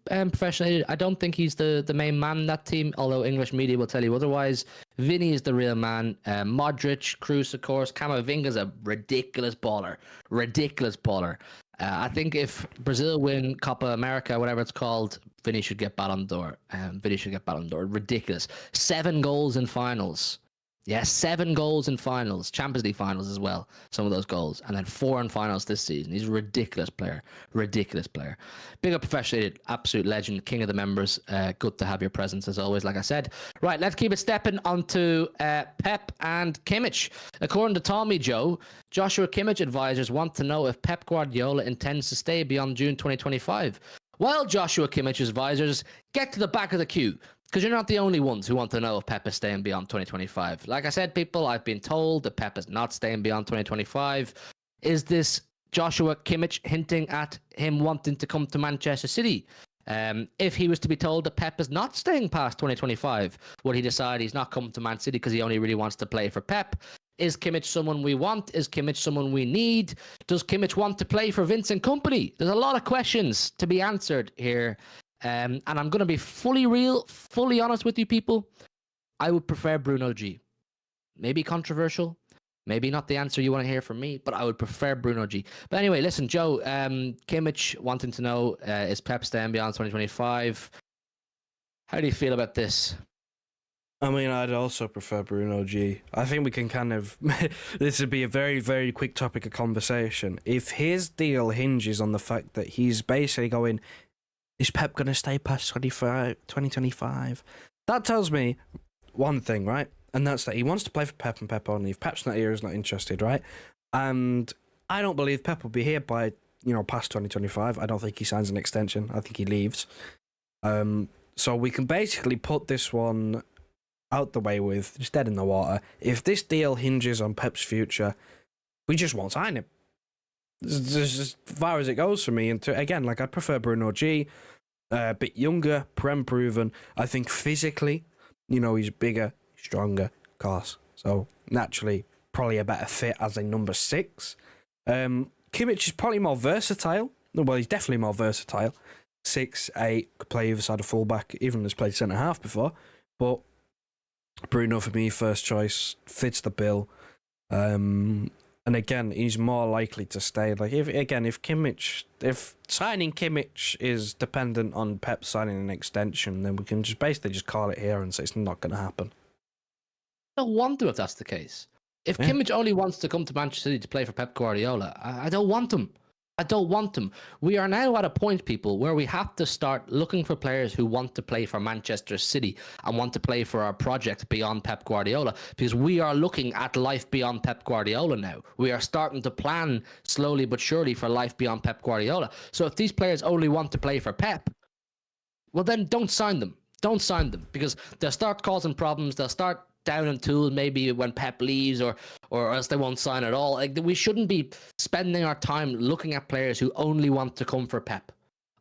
Professionally, I don't think he's the main man in that team, although English media will tell you otherwise. Vinny is the real man. Modric, Kroos, of course. Camavinga's a ridiculous baller. I think if Brazil win Copa America, whatever it's called, Vinny should get Ballon d'Or. Ridiculous. 7 goals in finals. Yeah, 7 goals in finals, Champions League finals as well, some of those goals, and then 4 in finals this season. He's a ridiculous player. Big up Professional Idiot, absolute legend, king of the members. Good to have your presence as always, like I said. Right, let's keep it stepping onto Pep and Kimmich. According to Tommy Joe, Joshua Kimmich advisors want to know if Pep Guardiola intends to stay beyond June 2025. While Joshua Kimmich's advisors get to the back of the queue, because you're not the only ones who want to know if Pep is staying beyond 2025. Like I said, people, I've been told that Pep is not staying beyond 2025. Is this Joshua Kimmich hinting at him wanting to come to Manchester City? If he was to be told that Pep is not staying past 2025, would he decide he's not coming to Man City because he only really wants to play for Pep? Is Kimmich someone we want? Is Kimmich someone we need? Does Kimmich want to play for Vincent Kompany? There's a lot of questions to be answered here. And I'm going to be fully honest with you people. I would prefer Bruno G. Maybe controversial, maybe not the answer you want to hear from me, but I would prefer Bruno G. But anyway, listen, Joe, Kimmich wanting to know, is Pep staying beyond 2025? How do you feel about this?
I mean, I'd also prefer Bruno G. I think we can kind of... this would be a very, very quick topic of conversation. If his deal hinges on the fact that he's basically going, is Pep going to stay past 2025? That tells me one thing, right? And that's that he wants to play for Pep and Pep only. If Pep's not here, he's not interested, right? And I don't believe Pep will be here by, past 2025. I don't think he signs an extension. I think he leaves. So we can basically put this one out the way with, just dead in the water. If this deal hinges on Pep's future, we just won't sign him. This is as far as it goes for me. And again, I'd prefer Bruno G, a bit younger, Prem proven. I think physically, he's bigger, stronger, of course. So naturally, probably a better fit as a number 6. Kimmich is probably more versatile. Well, he's definitely more versatile. 6'8", could play either side of fullback, even has played centre half before. But Bruno, for me, first choice, fits the bill. And again, he's more likely to stay. If signing Kimmich is dependent on Pep signing an extension, then we can basically call it here and say it's not going to happen.
I don't want to if that's the case. If Kimmich only wants to come to Manchester City to play for Pep Guardiola, I don't want him. I don't want him. We are now at a point, people, where we have to start looking for players who want to play for Manchester City and want to play for our project beyond Pep Guardiola, because we are looking at life beyond Pep Guardiola now. We are starting to plan slowly but surely for life beyond Pep Guardiola. So if these players only want to play for Pep, well then don't sign them. Don't sign them, because they'll start causing problems. They'll start down in tools maybe when Pep leaves, or else they won't sign at all. We shouldn't be spending our time looking at players who only want to come for Pep.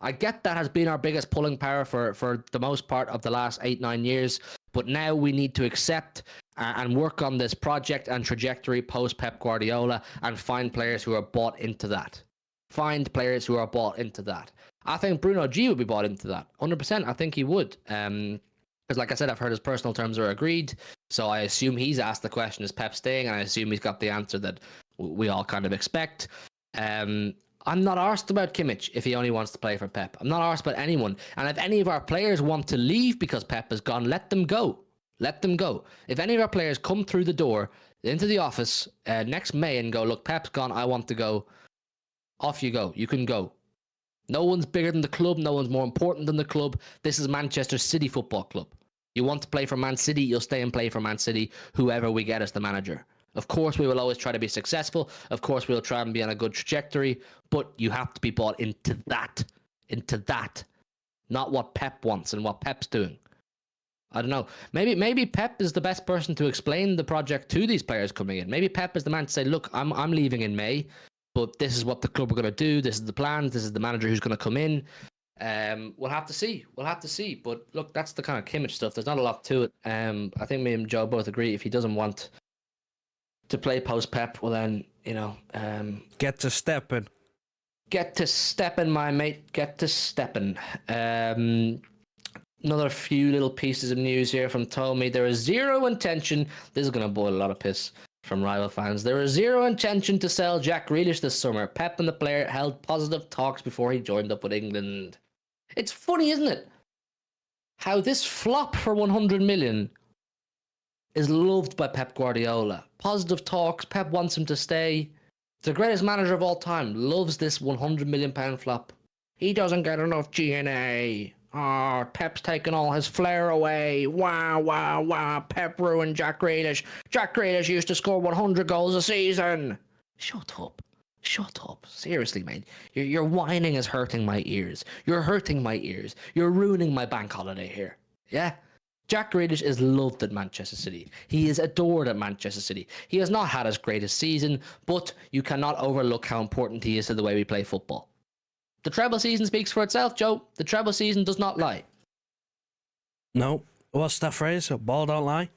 I get that has been our biggest pulling power for the most part of the last 8-9 years, but now we need to accept and work on this project and trajectory post Pep Guardiola and find players who are bought into that. Find players who are bought into that. I think Bruno G would be bought into that 100%. I think he would. Because like I said, I've heard his personal terms are agreed. So I assume he's asked the question, is Pep staying? And I assume he's got the answer that we all kind of expect. I'm not arsed about Kimmich if he only wants to play for Pep. I'm not arsed about anyone. And if any of our players want to leave because Pep is gone, let them go. Let them go. If any of our players come through the door into the office next May and go, look, Pep's gone, I want to go, off you go. You can go. No one's bigger than the club. No one's more important than the club. This is Manchester City Football Club. You want to play for Man City, you'll stay and play for Man City, whoever we get as the manager. Of course, we will always try to be successful. Of course, we'll try and be on a good trajectory, but you have to be bought into that. Into that. Not what Pep wants and what Pep's doing. I don't know. Maybe Pep is the best person to explain the project to these players coming in. Maybe Pep is the man to say, look, I'm leaving in May, but this is what the club are going to do. This is the plan. This is the manager who's going to come in. We'll have to see. We'll have to see. But look, that's the kind of Kimmich stuff. There's not a lot to it. I think me and Joe both agree. If he doesn't want to play post Pep, well then,
get to stepping.
Get to stepping, my mate. Get to stepping. Another few little pieces of news here from Tommy. There is zero intention. This is going to boil a lot of piss from rival fans. There is zero intention to sell Jack Grealish this summer. Pep and the player held positive talks before he joined up with England. It's funny, isn't it? How this flop for 100 million is loved by Pep Guardiola. Positive talks. Pep wants him to stay. The greatest manager of all time loves this 100 million pound flop. He doesn't get enough GNA. Oh, Pep's taking all his flair away. Wow, wow, wow. Pep ruined Jack Grealish. Jack Grealish used to score 100 goals a season. Shut up. Shut up. Seriously, mate. Your whining is hurting my ears. You're hurting my ears. You're ruining my bank holiday here. Yeah? Jack Grealish is loved at Manchester City. He is adored at Manchester City. He has not had his greatest season, but you cannot overlook how important he is to the way we play football. The treble season speaks for itself, Joe. The treble season does not lie.
No. What's that phrase? Ball don't lie?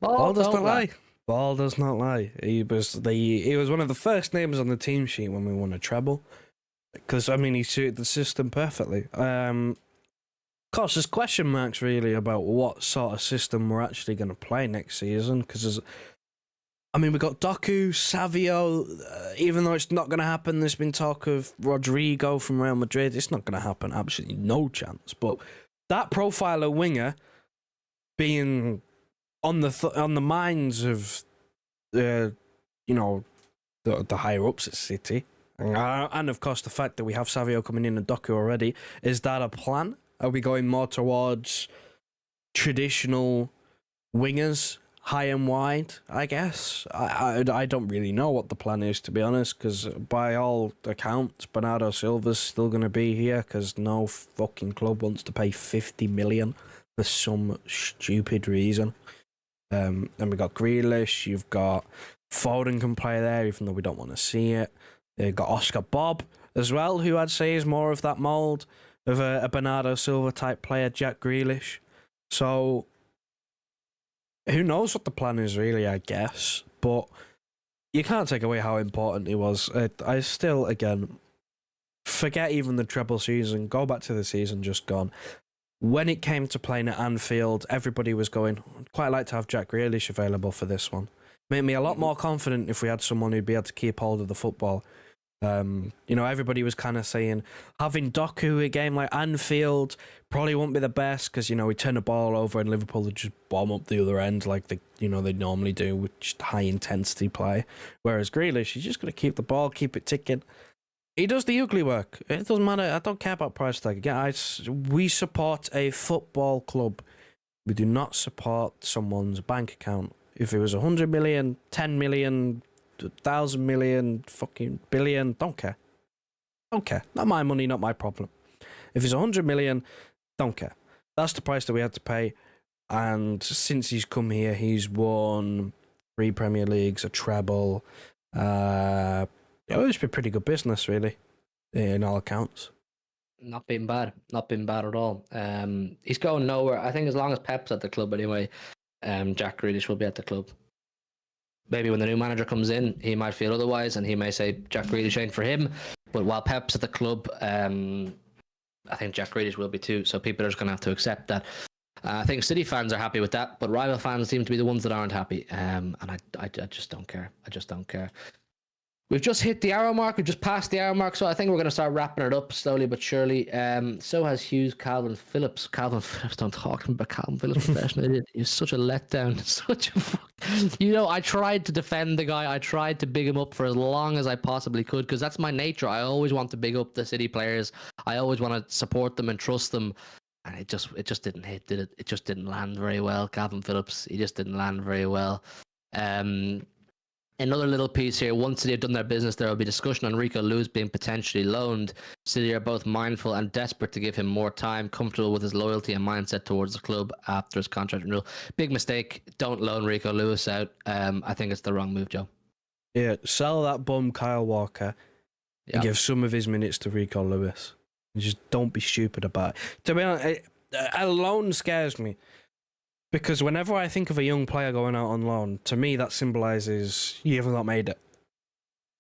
Ball
does
don't
not lie. Ball does not lie. He was one of the first names on the team sheet when we won a treble. Because, I mean, he suited the system perfectly. course, there's question marks really about what sort of system we're actually going to play next season. Because we've got Doku, Savio. Even though it's not going to happen, there's been talk of Rodrigo from Real Madrid. It's not going to happen. Absolutely no chance. But that profile of winger being on the minds of the higher ups at City, and of course the fact that we have Savio coming in and Doku already. Is that a plan? Are we going more towards traditional wingers, high and wide, I guess? I don't really know what the plan is, to be honest, because by all accounts, Bernardo Silva's still going to be here because no fucking club wants to pay 50 million for some stupid reason. Then we got Grealish, you've got Foden can play there, even though we don't want to see it. You've got Oscar Bob as well, who I'd say is more of that mould of a Bernardo Silva type player, Jack Grealish. So who knows what the plan is really, I guess. But you can't take away how important he was. I still, again, forget even the treble season. Go back to the season just gone. When it came to playing at Anfield, everybody was going, I'd quite like to have Jack Grealish available for this one. Made me a lot more confident if we had someone who'd be able to keep hold of the football. Everybody was kind of saying having Doku a game like Anfield probably won't be the best because, we turn the ball over and Liverpool would just bomb up the other end like they normally do with just high intensity play. Whereas Grealish, he's just going to keep the ball, keep it ticking. He does the ugly work. It doesn't matter. I don't care about price tag. Again, we support a football club. We do not support someone's bank account. If it was 100 million, 10 million, 1,000 million, fucking billion, don't care. Don't care. Not my money, not my problem. If it's 100 million, don't care. That's the price that we had to pay. And since he's come here, he's won 3 Premier Leagues, a treble. It's been pretty good business, really, in all accounts.
Not been bad. Not been bad at all. He's going nowhere. I think as long as Pep's at the club anyway, Jack Grealish will be at the club. Maybe when the new manager comes in, he might feel otherwise, and he may say Jack Grealish ain't for him. But while Pep's at the club, I think Jack Grealish will be too. So people are just going to have to accept that. I think City fans are happy with that, but rival fans seem to be the ones that aren't happy. And I just don't care. I just don't care. We've just hit the hour mark. We've just passed the hour mark, so I think we're going to start wrapping it up slowly but surely. So has Hughes, Calvin Phillips. Calvin Phillips, don't talk to him about Calvin Phillips, professional idiot. He's such a letdown. Such a I tried to defend the guy. I tried to big him up for as long as I possibly could because that's my nature. I always want to big up the City players. I always want to support them and trust them. And it just didn't hit, did it? It just didn't land very well. Calvin Phillips, he just didn't land very well. Another little piece here. Once City have done their business, there will be discussion on Rico Lewis being potentially loaned. City are both mindful and desperate to give him more time, comfortable with his loyalty and mindset towards the club after his contract renewal. Big mistake. Don't loan Rico Lewis out. I think it's the wrong move, Joe.
Yeah, sell that bum Kyle Walker and give some of his minutes to Rico Lewis. And just don't be stupid about it. To be honest, a loan scares me. Because whenever I think of a young player going out on loan, to me that symbolises you've not made it.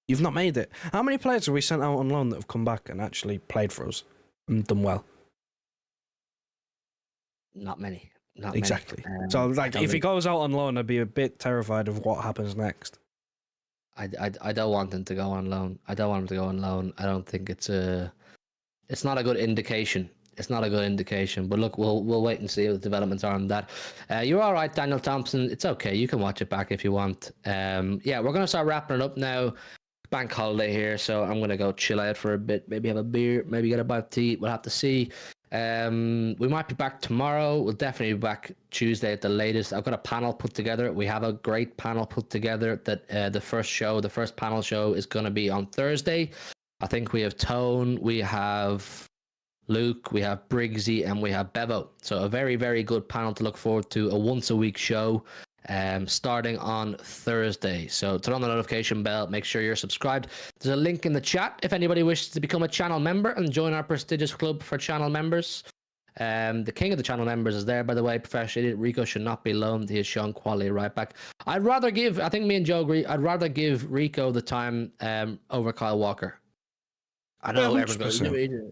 You've not made it. How many players have we sent out on loan that have come back and actually played for us and done well?
Not many.
Exactly. So, if he goes out on loan, I'd be a bit terrified of what happens next.
I don't want him to go on loan. I don't want him to go on loan. I don't think it's not a good indication. It's not a good indication, but look, we'll wait and see what the developments are on that. You're all right, Daniel Thompson. It's okay. You can watch it back if you want. We're going to start wrapping it up now. Bank holiday here, so I'm going to go chill out for a bit. Maybe have a beer. Maybe get a bite to eat. We'll have to see. We might be back tomorrow. We'll definitely be back Tuesday at the latest. I've got a panel put together. We have a great panel put together that the first panel show is going to be on Thursday. I think we have Tone, we have Luke, we have Briggsy, and we have Bevo. So a very, very good panel to look forward to. A once-a-week show starting on Thursday. So turn on the notification bell. Make sure you're subscribed. There's a link in the chat if anybody wishes to become a channel member and join our prestigious club for channel members. The king of the channel members is there, by the way. Professional idiot. Rico should not be loaned. He has shown quality right back. I think me and Joe agree, I'd rather give Rico the time over Kyle Walker. I know everyone goes,
100%.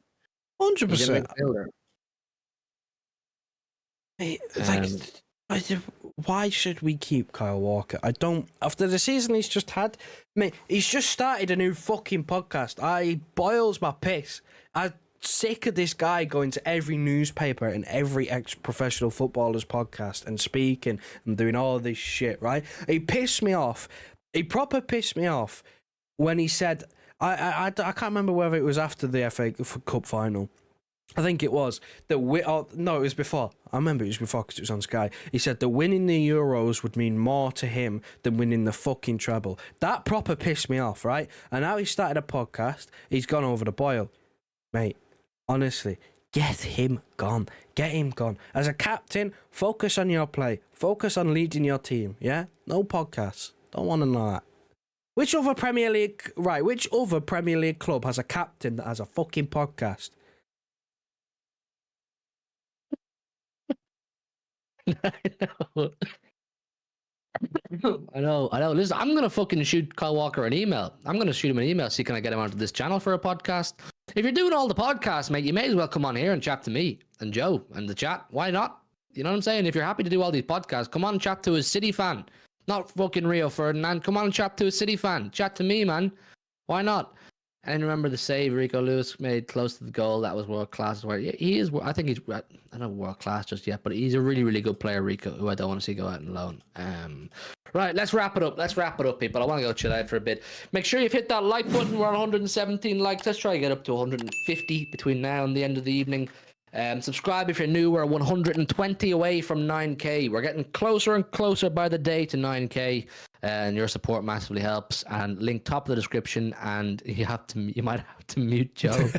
Why should we keep Kyle Walker? I don't. After the season he's just had, mate, he's just started a new fucking podcast. I boils my piss. I'm sick of this guy going to every newspaper and every ex-professional footballer's podcast and speaking and doing all this shit, right? He pissed me off. He proper pissed me off when he said, I can't remember whether it was after the FA Cup final. I think it was that no, it was before. I remember it was before because it was on Sky. He said that winning the Euros would mean more to him than winning the fucking treble. That proper pissed me off, right? And now he started a podcast. He's gone over the boil, mate. Honestly, get him gone. Get him gone. As a captain, focus on your play. Focus on leading your team. Yeah, no podcasts. Don't want to know that. Which other Premier League club has a captain that has a fucking podcast?
I know. Listen, I'm gonna fucking shoot Kyle Walker an email. I'm gonna shoot him an email. See, can I get him onto this channel for a podcast? If you're doing all the podcasts, mate, you may as well come on here and chat to me and Joe and the chat. Why not? You know what I'm saying? If you're happy to do all these podcasts, come on and chat to a City fan, not fucking Rio Ferdinand. Come on and chat to a City fan. Chat to me, man. Why not? And remember the save Rico Lewis made close to the goal. That was world class. Where he is. I think he's. I don't know world class just yet, but he's a really, really good player, Rico, who I don't want to see go out on loan. Right, let's wrap it up. People. I want to go chill out for a bit. Make sure you've hit that like button. We're on 117 likes. Let's try to get up to 150 between now and the end of the evening. Subscribe if you're new. We're 120 away from 9k. We're getting closer and closer by the day to 9k. And your support massively helps. And link top of the description. And you might have to mute Joe.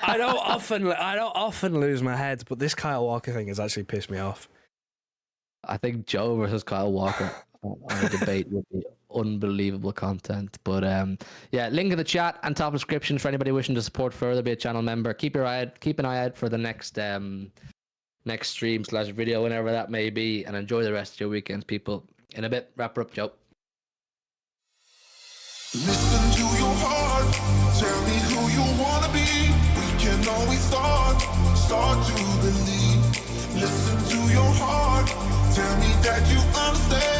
I don't often lose my head, but this Kyle Walker thing has actually pissed me off.
I think Joe versus Kyle Walker on a debate would be unbelievable content. But yeah, link in the chat and top description for anybody wishing to support further, be a channel member. Keep an eye out for the next stream / video, whenever that may be, and enjoy the rest of your weekends, people. In a bit, wrap her up, Joe.
Listen to your heart. Tell me who you wanna be. We can always start to believe. Listen to your heart. Tell me that you understand.